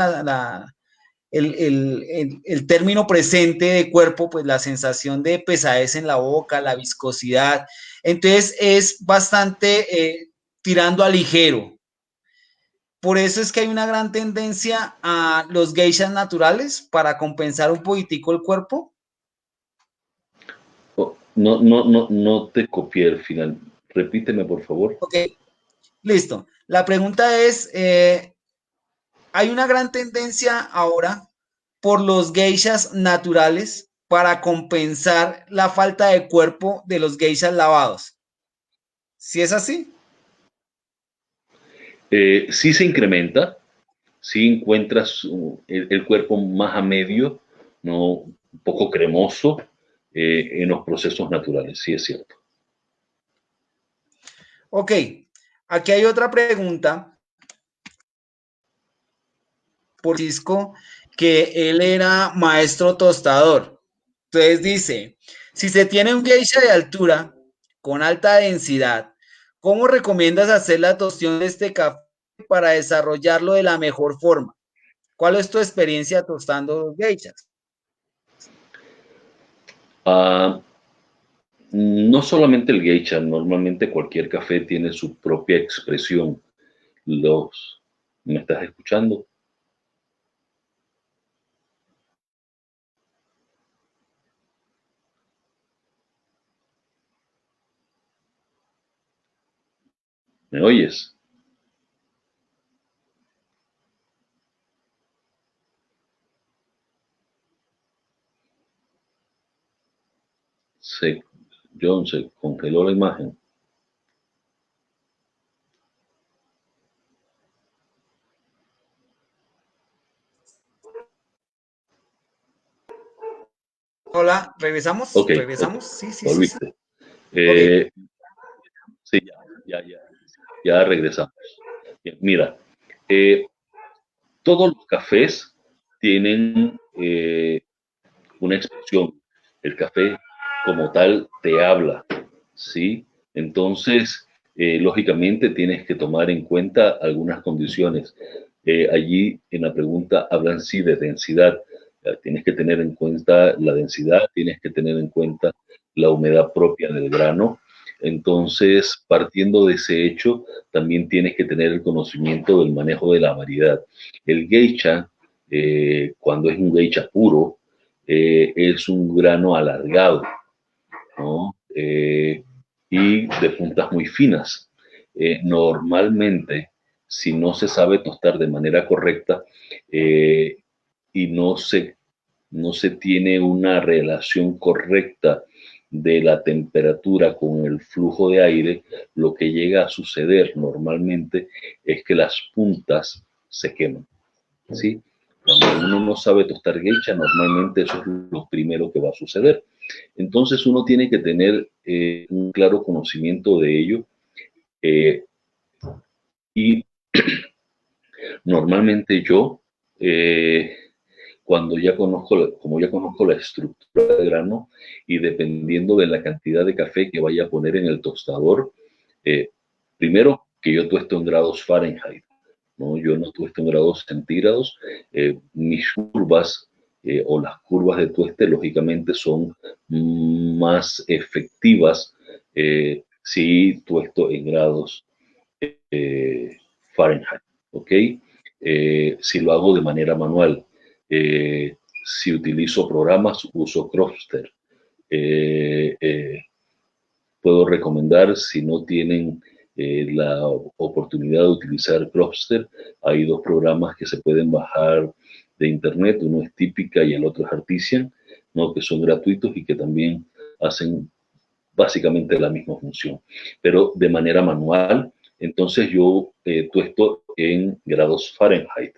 el término presente de cuerpo, pues la sensación de pesadez en la boca, la viscosidad. Entonces es bastante tirando a ligero. Por eso es que hay una gran tendencia a los geishas naturales para compensar un poquitico el cuerpo. oh, no te copié el final. Repíteme, por favor. Ok, listo. La pregunta es, hay una gran tendencia ahora por los geishas naturales para compensar la falta de cuerpo de los geishas lavados. ¿Sí es así? Sí se incrementa, sí encuentras el cuerpo más a medio, ¿no? Un poco cremoso en los procesos naturales, sí es cierto. Ok, aquí hay otra pregunta por Cisco, que él era maestro tostador. Entonces dice, si se tiene un geisha de altura con alta densidad, ¿cómo recomiendas hacer la tostión de este café para desarrollarlo de la mejor forma? ¿Cuál es tu experiencia tostando los geishas? Ah, no solamente el geisha, normalmente cualquier café tiene su propia expresión. ¿Me estás escuchando? ¿Me oyes? Se, John, se congeló la imagen. Hola, ¿regresamos? Ok, ok, ¿Regresamos? Sí, sí, sí, sí. volviste. Ok, Eh, sí, ya regresamos. Bien, mira, eh, todos los cafés tienen una expresión. El café como tal te habla, ¿sí? Entonces, lógicamente tienes que tomar en cuenta algunas condiciones. Allí en la pregunta hablan sí de densidad. Tienes que tener en cuenta la densidad, tienes que tener en cuenta la humedad propia del grano. Entonces, partiendo de ese hecho, también tienes que tener el conocimiento del manejo de la variedad. El geisha, cuando es un geisha puro, es un grano alargado, ¿no? Y de puntas muy finas. Normalmente, si no se sabe tostar de manera correcta eh, y no se tiene una relación correcta de la temperatura con el flujo de aire, lo que llega a suceder normalmente es que las puntas se queman, ¿sí? Cuando uno no sabe tostar geisha, normalmente eso es lo primero que va a suceder. Entonces uno tiene que tener un claro conocimiento de ello eh, y normalmente yo, eh, cuando ya conozco, como ya conozco la estructura del grano y dependiendo de la cantidad de café que vaya a poner en el tostador, eh, primero que yo tuesto en grados Fahrenheit, ¿no? Yo no tuesto en grados centígrados. Mis curvas o las curvas de tueste, lógicamente, son más efectivas si tuesto en grados eh, Fahrenheit, ¿ok? Si lo hago de manera manual, si utilizo programas, uso Cropster. Eh, eh, Puedo recomendar, si no tienen la oportunidad de utilizar Cropster, hay dos programas que se pueden bajar de internet, uno es Típica y el otro es Artisan, ¿no? Que son gratuitos y que también hacen básicamente la misma función, pero de manera manual. Entonces yo tuesto en grados Fahrenheit.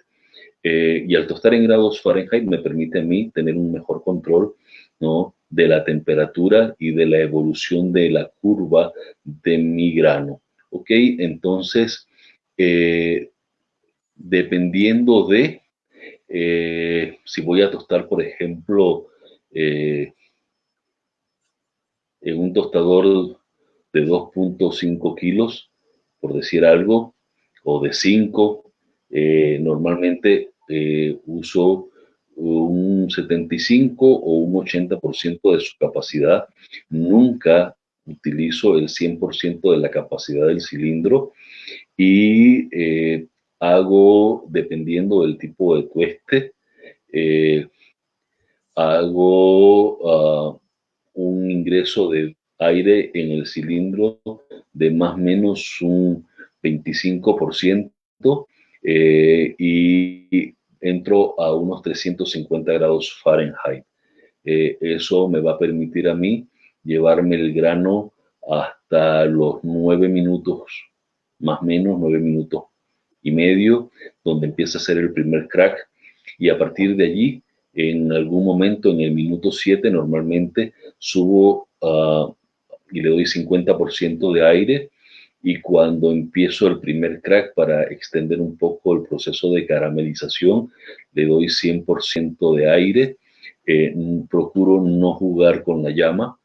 Y al tostar en grados Fahrenheit me permite a mí tener un mejor control, ¿no? De la temperatura y de la evolución de la curva de mi grano. ¿Ok? Entonces, eh, dependiendo de si voy a tostar, por ejemplo, eh, en un tostador de 2.5 kilos, por decir algo, o de 5, normalmente uso un 75 o un 80% de su capacidad. Nunca utilizo el 100% de la capacidad del cilindro y hago, dependiendo del tipo de tueste, eh, hago un ingreso de aire en el cilindro de más o menos un 25% y entro a unos 350 grados Fahrenheit. Eso me va a permitir a mí llevarme el grano hasta los 9 minutos, más o menos 9 minutos y medio, donde empieza a ser el primer crack. Y a partir de allí, en algún momento, en el minuto 7, normalmente subo y le doy 50% de aire. Y cuando empiezo el primer crack para extender un poco el proceso de caramelización, le doy 100% de aire. Procuro no jugar con la llama,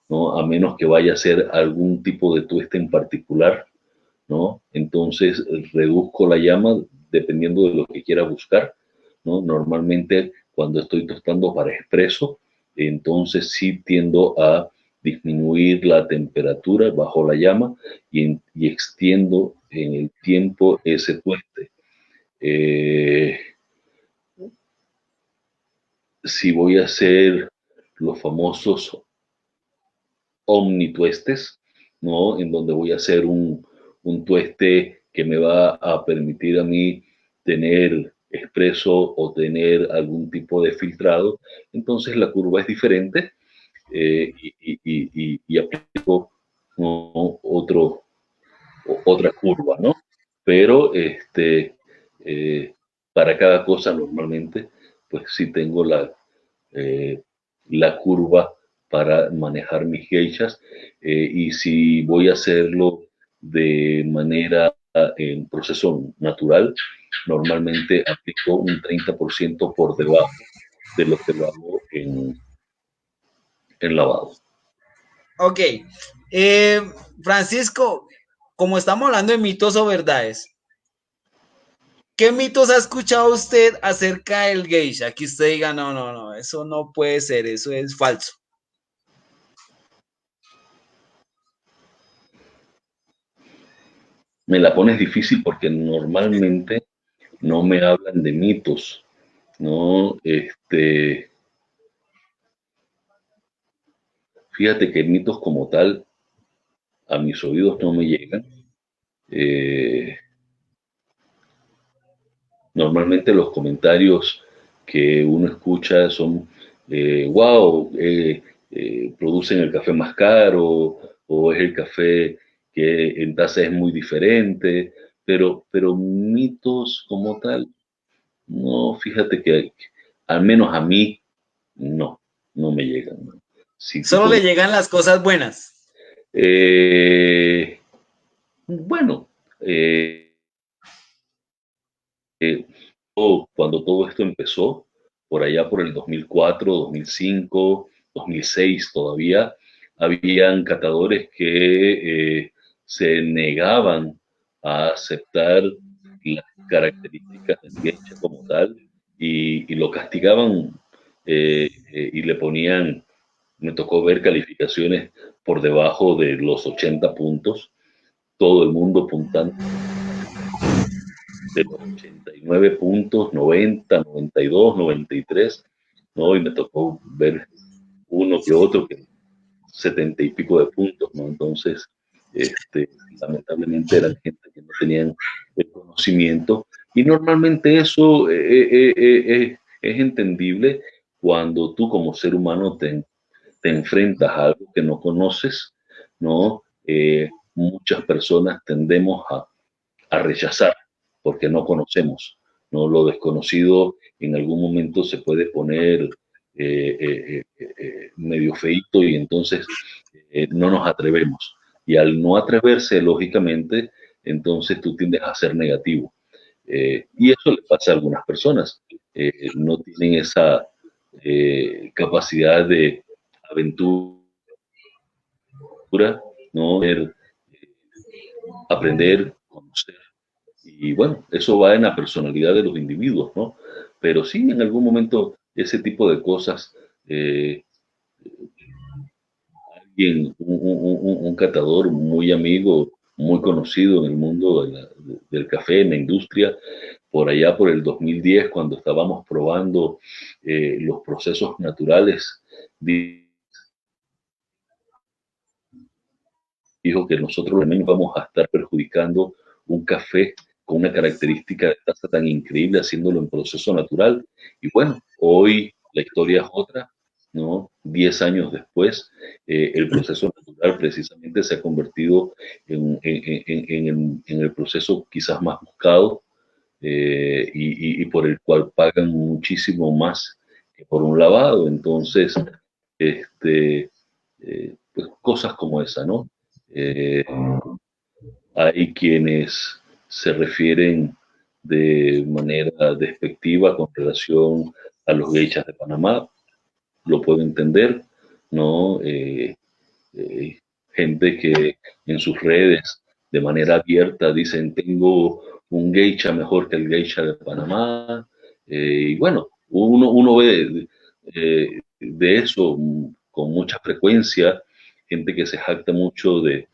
¿no? A menos que vaya a ser algún tipo de tueste en particular, ¿no? Entonces reduzco la llama dependiendo de lo que quiera buscar, ¿no? Normalmente cuando estoy tostando para expreso, entonces sí tiendo a disminuir la temperatura bajo la llama y extiendo en el tiempo ese tueste. Eh, si voy a hacer los famosos omnituestes, ¿no? En donde voy a hacer un tueste que me va a permitir a mí tener expreso o tener algún tipo de filtrado. Entonces la curva es diferente y aplico, ¿no? Otra curva, ¿no? Pero eh, para cada cosa normalmente, pues sí tengo eh, la curva para manejar mis geishas, y si voy a hacerlo de manera en proceso natural, normalmente aplico un 30% por debajo de lo que lo hago en lavado. Ok. Francisco, como estamos hablando de mitos o verdades, ¿qué mitos ha escuchado usted acerca del geisha? Que usted diga, no, no, no, eso no puede ser, eso es falso. Me la pones difícil porque normalmente no me hablan de mitos, ¿no? Fíjate que mitos como tal a mis oídos no me llegan. Eh, Normalmente los comentarios que uno escucha son, wow, producen el café más caro, o es el café que en taza es muy diferente, pero mitos como tal, no, fíjate que al menos a mí no, no me llegan. ¿No? Si tú Solo le llegan las cosas buenas. eh, bueno, eh, cuando todo esto empezó, por allá por el 2004, 2005, 2006 todavía, habían catadores que se negaban a aceptar las características del geisha como tal, y lo castigaban, y le ponían, me tocó ver calificaciones por debajo de los 80 puntos, todo el mundo puntando de los 89 puntos, 90, 92, 93, ¿no? Y me tocó ver uno que otro que 70 y pico de puntos, ¿no? Entonces, lamentablemente eran gente que no tenían el conocimiento, y normalmente eso es entendible cuando tú como ser humano te enfrentas a algo que no conoces, ¿no? Muchas personas tendemos a rechazar porque no conocemos, ¿no? Lo desconocido en algún momento se puede poner medio feito, y entonces no nos atrevemos. Y al no atreverse, lógicamente, entonces tú tiendes a ser negativo. Y eso le pasa a algunas personas. No tienen esa capacidad de aventura, ¿no? Aprender, conocer. Y bueno, eso va en la personalidad de los individuos, ¿no? Pero sí, en algún momento ese tipo de cosas, eh, alguien, un catador muy amigo, muy conocido en el mundo del café, en la industria, por allá por el 2010, cuando estábamos probando los procesos naturales, dijo que nosotros también vamos a estar perjudicando un café con una característica de taza tan increíble, haciéndolo en proceso natural. Y bueno, hoy la historia es otra, ¿no? 10 años después, el proceso natural precisamente se ha convertido en el proceso quizás más buscado, y por el cual pagan muchísimo más que por un lavado. Entonces, pues cosas como esa, ¿no? Eh, Hay quienes se refieren de manera despectiva con relación a los geishas de Panamá, lo puedo entender, ¿no? Eh, Gente que en sus redes de manera abierta dicen tengo un geisha mejor que el geisha de Panamá, y bueno, uno ve de eso con mucha frecuencia, gente que se jacta mucho de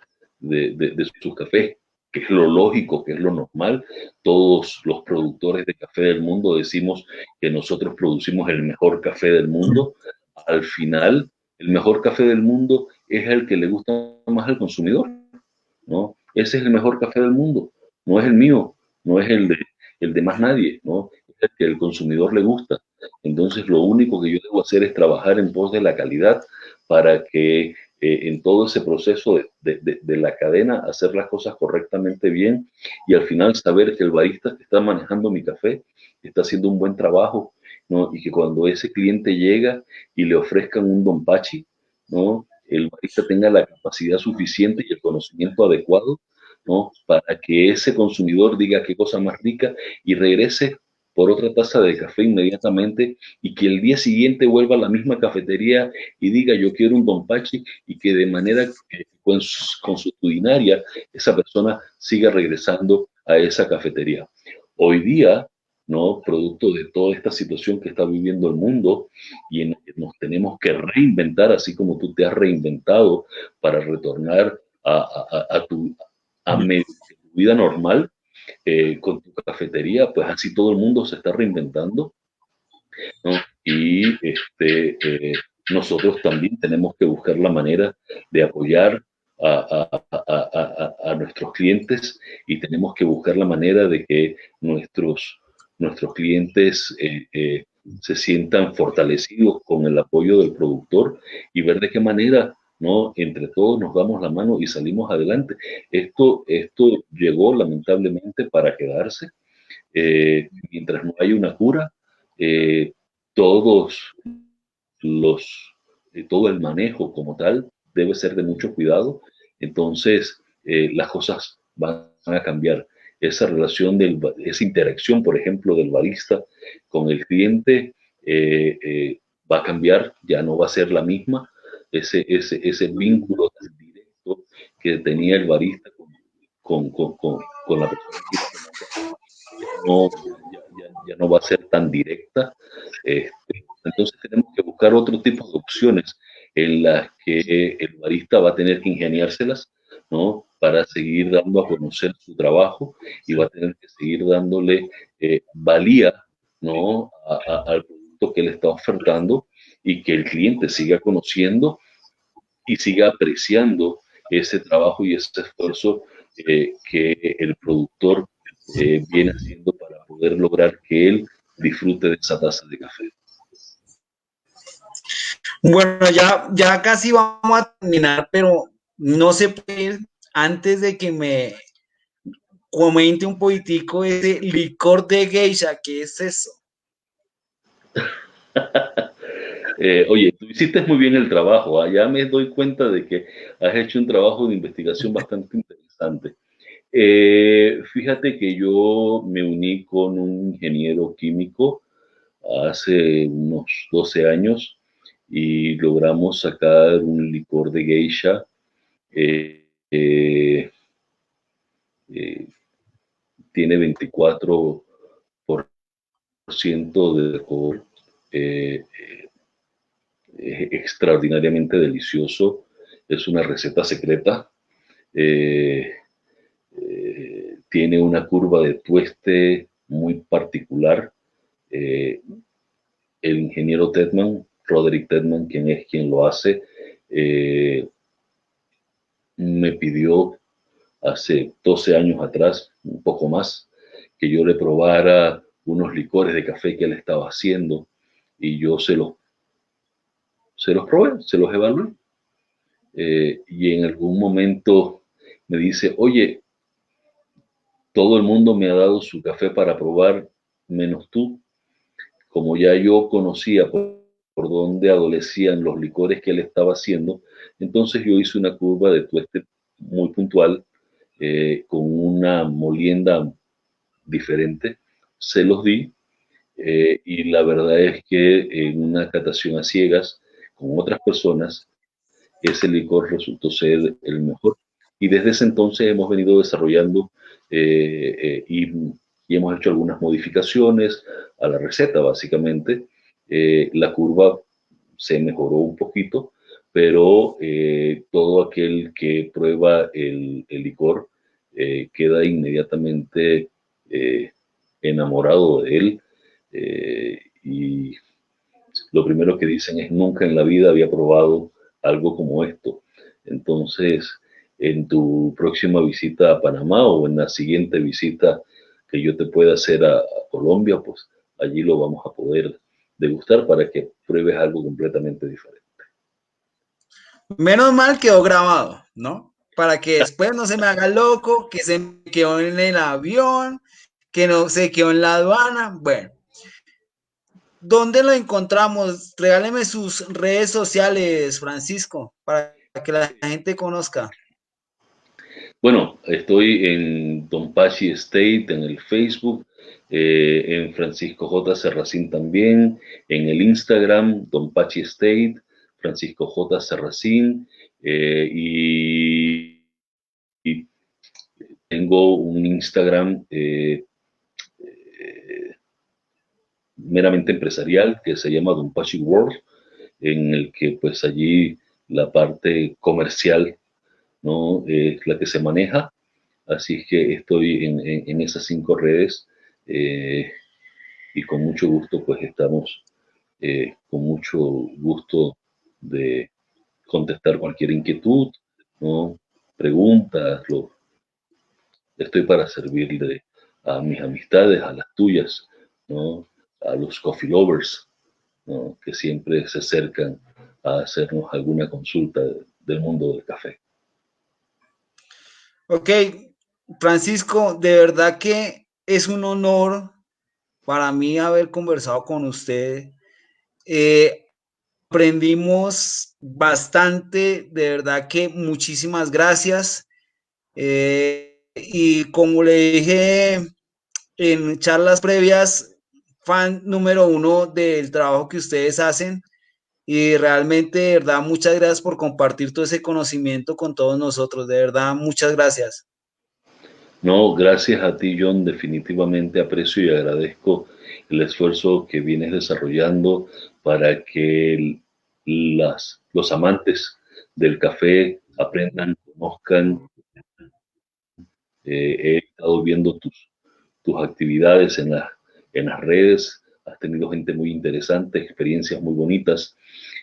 sus cafés, que es lo lógico, que es lo normal. Todos los productores de café del mundo decimos que nosotros producimos el mejor café del mundo. Al final, el mejor café del mundo es el que le gusta más al consumidor, ¿no? Ese es el mejor café del mundo, no es el mío, no es el de más nadie, ¿no? Es el que al consumidor le gusta. Entonces, lo único que yo debo hacer es trabajar en pos de la calidad para que en todo ese proceso de la cadena, hacer las cosas correctamente bien, y al final saber que el barista que está manejando mi café está haciendo un buen trabajo, ¿no? Y que cuando ese cliente llega y le ofrezcan un Don Pachi, ¿no? El barista tenga la capacidad suficiente y el conocimiento adecuado, ¿no? Para que ese consumidor diga qué cosa más rica y regrese por otra taza de café inmediatamente y que el día siguiente vuelva a la misma cafetería y diga yo quiero un Don Pachi y que de manera consuetudinaria esa persona siga regresando a esa cafetería. Hoy día, ¿no? Producto de toda esta situación que está viviendo el mundo y en que nos tenemos que reinventar, así como tú te has reinventado para retornar a tu a medio de tu vida normal con tu cafetería, pues así todo el mundo se está reinventando, ¿no? Y nosotros también tenemos que buscar la manera de apoyar a nuestros clientes y tenemos que buscar la manera de que nuestros clientes se sientan fortalecidos con el apoyo del productor y ver de qué manera, ¿no? Entre todos nos damos la mano y salimos adelante. Esto llegó lamentablemente para quedarse. Mientras no hay una cura, eh, todos los, todo el manejo como tal debe ser de mucho cuidado. Entonces, las cosas van a cambiar. Esa relación, esa interacción, por ejemplo, del barista con el cliente va a cambiar, ya no va a ser la misma. Ese vínculo tan directo que tenía el barista con la persona que iba a tomar café ya no va a ser tan directa. Entonces tenemos que buscar otro tipo de opciones en las que el barista va a tener que ingeniárselas, ¿no? Para seguir dando a conocer su trabajo y va a tener que seguir dándole valía, ¿no? Al producto que le está ofertando y que el cliente siga conociendo y siga apreciando ese trabajo y ese esfuerzo que el productor viene haciendo para poder lograr que él disfrute de esa taza de café. Bueno, ya casi vamos a terminar, pero no se puede ir antes de que me comente un poquitico ese licor de geisha, ¿qué es eso? Oye, tú hiciste muy bien el trabajo. Ya me doy cuenta de que has hecho un trabajo de investigación bastante interesante. Fíjate que yo me uní con un ingeniero químico hace unos 12 años y logramos sacar un licor de geisha. eh, eh, eh, Tiene 24% de alcohol. eh, es extraordinariamente delicioso. Es una receta secreta. eh, Tiene una curva de tueste muy particular. Eh, el ingeniero Tedman, Roderick Tedman, quien es quien lo hace, eh, me pidió hace 12 años atrás, un poco más, que yo le probara unos licores de café que él estaba haciendo y yo se los probé, se los evalué. Y en algún momento me dice, oye, todo el mundo me ha dado su café para probar, menos tú. Como ya yo conocía por dónde adolecían los licores que él estaba haciendo, entonces yo hice una curva de tueste muy puntual, con una molienda diferente, se los di, y la verdad es que en una catación a ciegas con otras personas, ese licor resultó ser el mejor. Y desde ese entonces hemos venido desarrollando y hemos hecho algunas modificaciones a la receta, básicamente. La curva se mejoró un poquito, pero todo aquel que prueba el licor queda inmediatamente eh, enamorado de él. Y lo primero que dicen es nunca en la vida había probado algo como esto. Entonces, en tu próxima visita a Panamá o en la siguiente visita que yo te pueda hacer a Colombia, pues allí lo vamos a poder degustar para que pruebes algo completamente diferente. Menos mal quedó grabado, ¿no? Para que después no se me haga loco, que se me quedó en el avión, que no se quedó en la aduana. Bueno, ¿Dónde lo encontramos? Regáleme sus redes sociales, Francisco, para que la gente conozca. Bueno, estoy en Don Pachi State en el Facebook, en Francisco J. Serracín también, en el Instagram, Don Pachi State, Francisco J. Serracín, y tengo un Instagram meramente empresarial que se llama Don Pachi World, en el que pues allí la parte comercial, ¿no? Es la que se maneja. Así es que estoy en esas 5 redes, eh, y con mucho gusto, pues estamos con mucho gusto de contestar cualquier inquietud, ¿no? Preguntas, estoy para servirle a mis amistades, a las tuyas, ¿no? A los coffee lovers, ¿no? Que siempre se acercan a hacernos alguna consulta del mundo del café. Ok, Francisco, de verdad que es un honor para mí haber conversado con usted. Eh, Aprendimos bastante, de verdad que muchísimas gracias. Y como le dije en charlas previas, fan número uno del trabajo que ustedes hacen. Y realmente, de verdad, muchas gracias por compartir todo ese conocimiento con todos nosotros. De verdad, muchas gracias. No, gracias a ti, John. Definitivamente aprecio y agradezco el esfuerzo que vienes desarrollando para que los amantes del café aprendan, conozcan. He estado viendo tus actividades en las redes. Has tenido gente muy interesante, experiencias muy bonitas.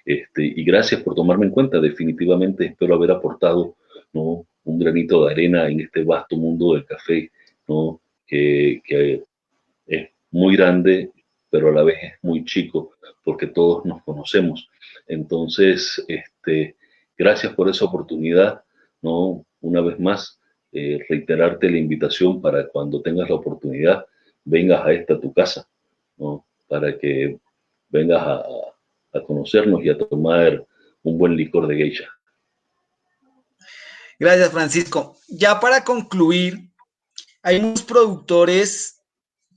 Y gracias por tomarme en cuenta. Definitivamente espero haber aportado, ¿no? Un granito de arena en este vasto mundo del café, ¿no? Que es muy grande, pero a la vez es muy chico, porque todos nos conocemos. Entonces, gracias por esa oportunidad, ¿no? Una vez más, reiterarte la invitación para cuando tengas la oportunidad, vengas a esta tu casa, ¿no? Para que vengas a conocernos y a tomar un buen licor de geisha. Gracias, Francisco. Ya para concluir, hay muchos productores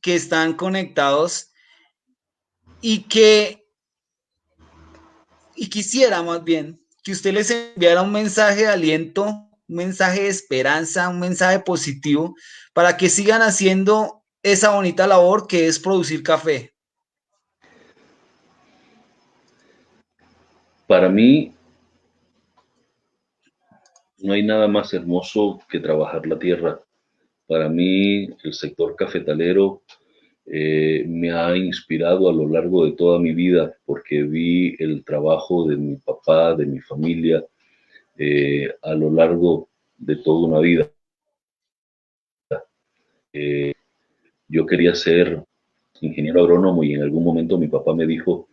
que están conectados y que, y quisiera más bien que usted les enviara un mensaje de aliento, un mensaje de esperanza, un mensaje positivo para que sigan haciendo esa bonita labor que es producir café. Para mí, no hay nada más hermoso que trabajar la tierra. Para mí, el sector cafetalero me ha inspirado a lo largo de toda mi vida porque vi el trabajo de mi papá, de mi familia, a lo largo de toda una vida. Eh, yo quería ser ingeniero agrónomo y en algún momento mi papá me dijo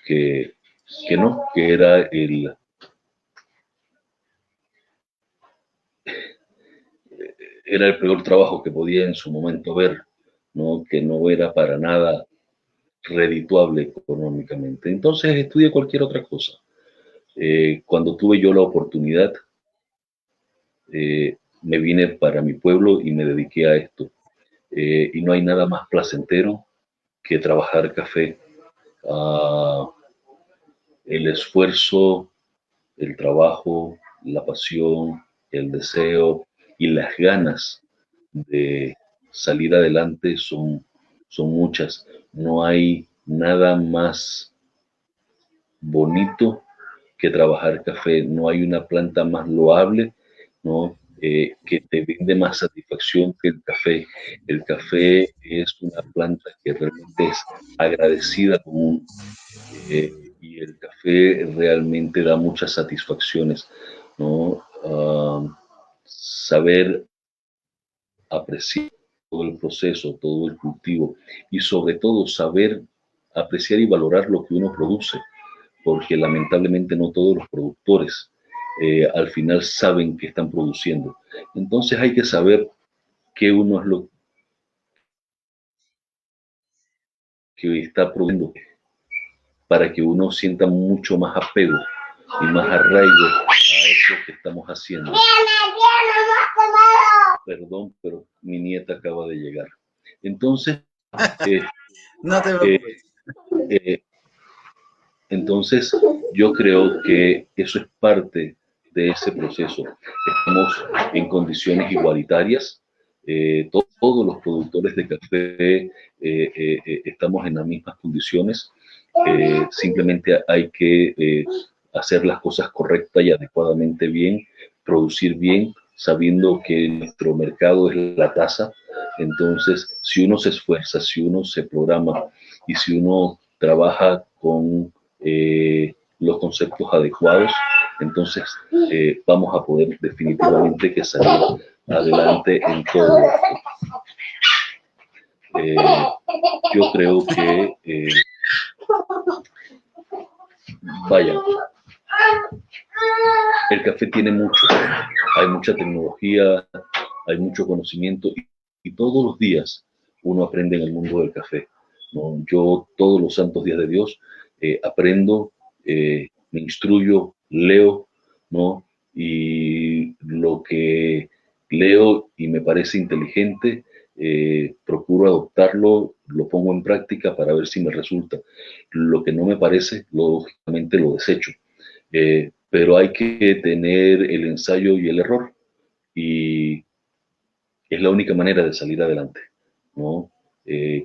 que, que no, que era el peor trabajo que podía en su momento ver, ¿no? Que no era para nada redituable económicamente. Entonces estudié cualquier otra cosa. Cuando tuve yo la oportunidad, me vine para mi pueblo y me dediqué a esto. Y no hay nada más placentero que trabajar café. Uh, el esfuerzo, el trabajo, la pasión, el deseo y las ganas de salir adelante son muchas. No hay nada más bonito que trabajar café. No hay una planta más loable, ¿no? Que te brinde más satisfacción que el café. El café es una planta que realmente es agradecida común, y el café realmente da muchas satisfacciones, ¿no? Saber apreciar todo el proceso, todo el cultivo y sobre todo saber apreciar y valorar lo que uno produce, porque lamentablemente no todos los productores al final saben que están produciendo. Entonces hay que saber qué uno es lo que está produciendo, para que uno sienta mucho más apego y más arraigo a eso que estamos haciendo. Perdón, pero mi nieta acaba de llegar. Entonces, no te preocupes. Entonces, yo creo que eso es parte de ese proceso. Estamos en condiciones igualitarias. Todos los productores de café estamos en las mismas condiciones. Simplemente hay que hacer las cosas correctas y adecuadamente bien, producir bien, sabiendo que nuestro mercado es la taza. Entonces, si uno se esfuerza, si uno se programa y si uno trabaja con los conceptos adecuados, entonces vamos a poder definitivamente que salir adelante en todo. Yo creo que vaya, el café tiene mucho, hay mucha tecnología, hay mucho conocimiento y todos los días uno aprende en el mundo del café, ¿no? Yo todos los santos días de Dios aprendo, me instruyo, leo, ¿no? Y lo que leo y me parece inteligente, procuro adoptarlo, lo pongo en práctica para ver si me resulta. Lo que no me parece, lógicamente lo desecho. Pero hay que tener el ensayo y el error y es la única manera de salir adelante, ¿no?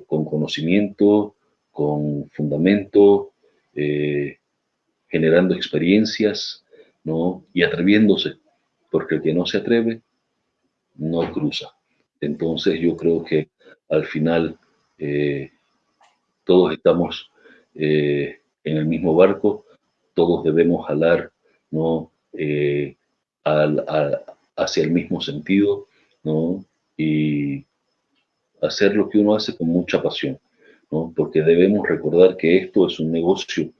Con conocimiento, con fundamento, generando experiencias, ¿no? Y atreviéndose, porque el que no se atreve no cruza. Entonces yo creo que al final todos estamos en el mismo barco, todos debemos jalar, ¿no? Hacia el mismo sentido, ¿no? Y hacer lo que uno hace con mucha pasión, ¿no? Porque debemos recordar que esto es un negocio,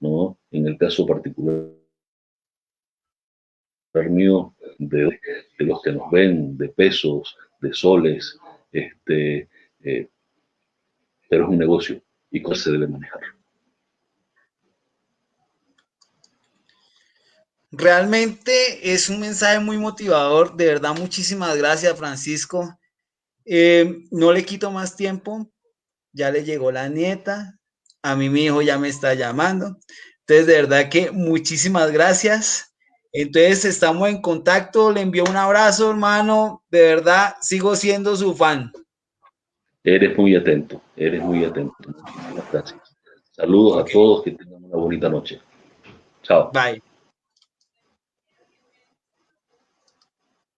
¿no? En el caso particular mío, de los que nos ven, de pesos, de soles, pero es un negocio y cómo se debe manejar. Realmente es un mensaje muy motivador. De verdad, muchísimas gracias, Francisco. No le quito más tiempo. Ya le llegó la nieta. A mí mi hijo ya me está llamando. Entonces, de verdad que muchísimas gracias. Entonces, estamos en contacto. Le envío un abrazo, hermano. De verdad, sigo siendo su fan. Eres muy atento, eres muy atento. Muchísimas gracias. Saludos a Ok, todos, que tengan una bonita noche. Chao. bye.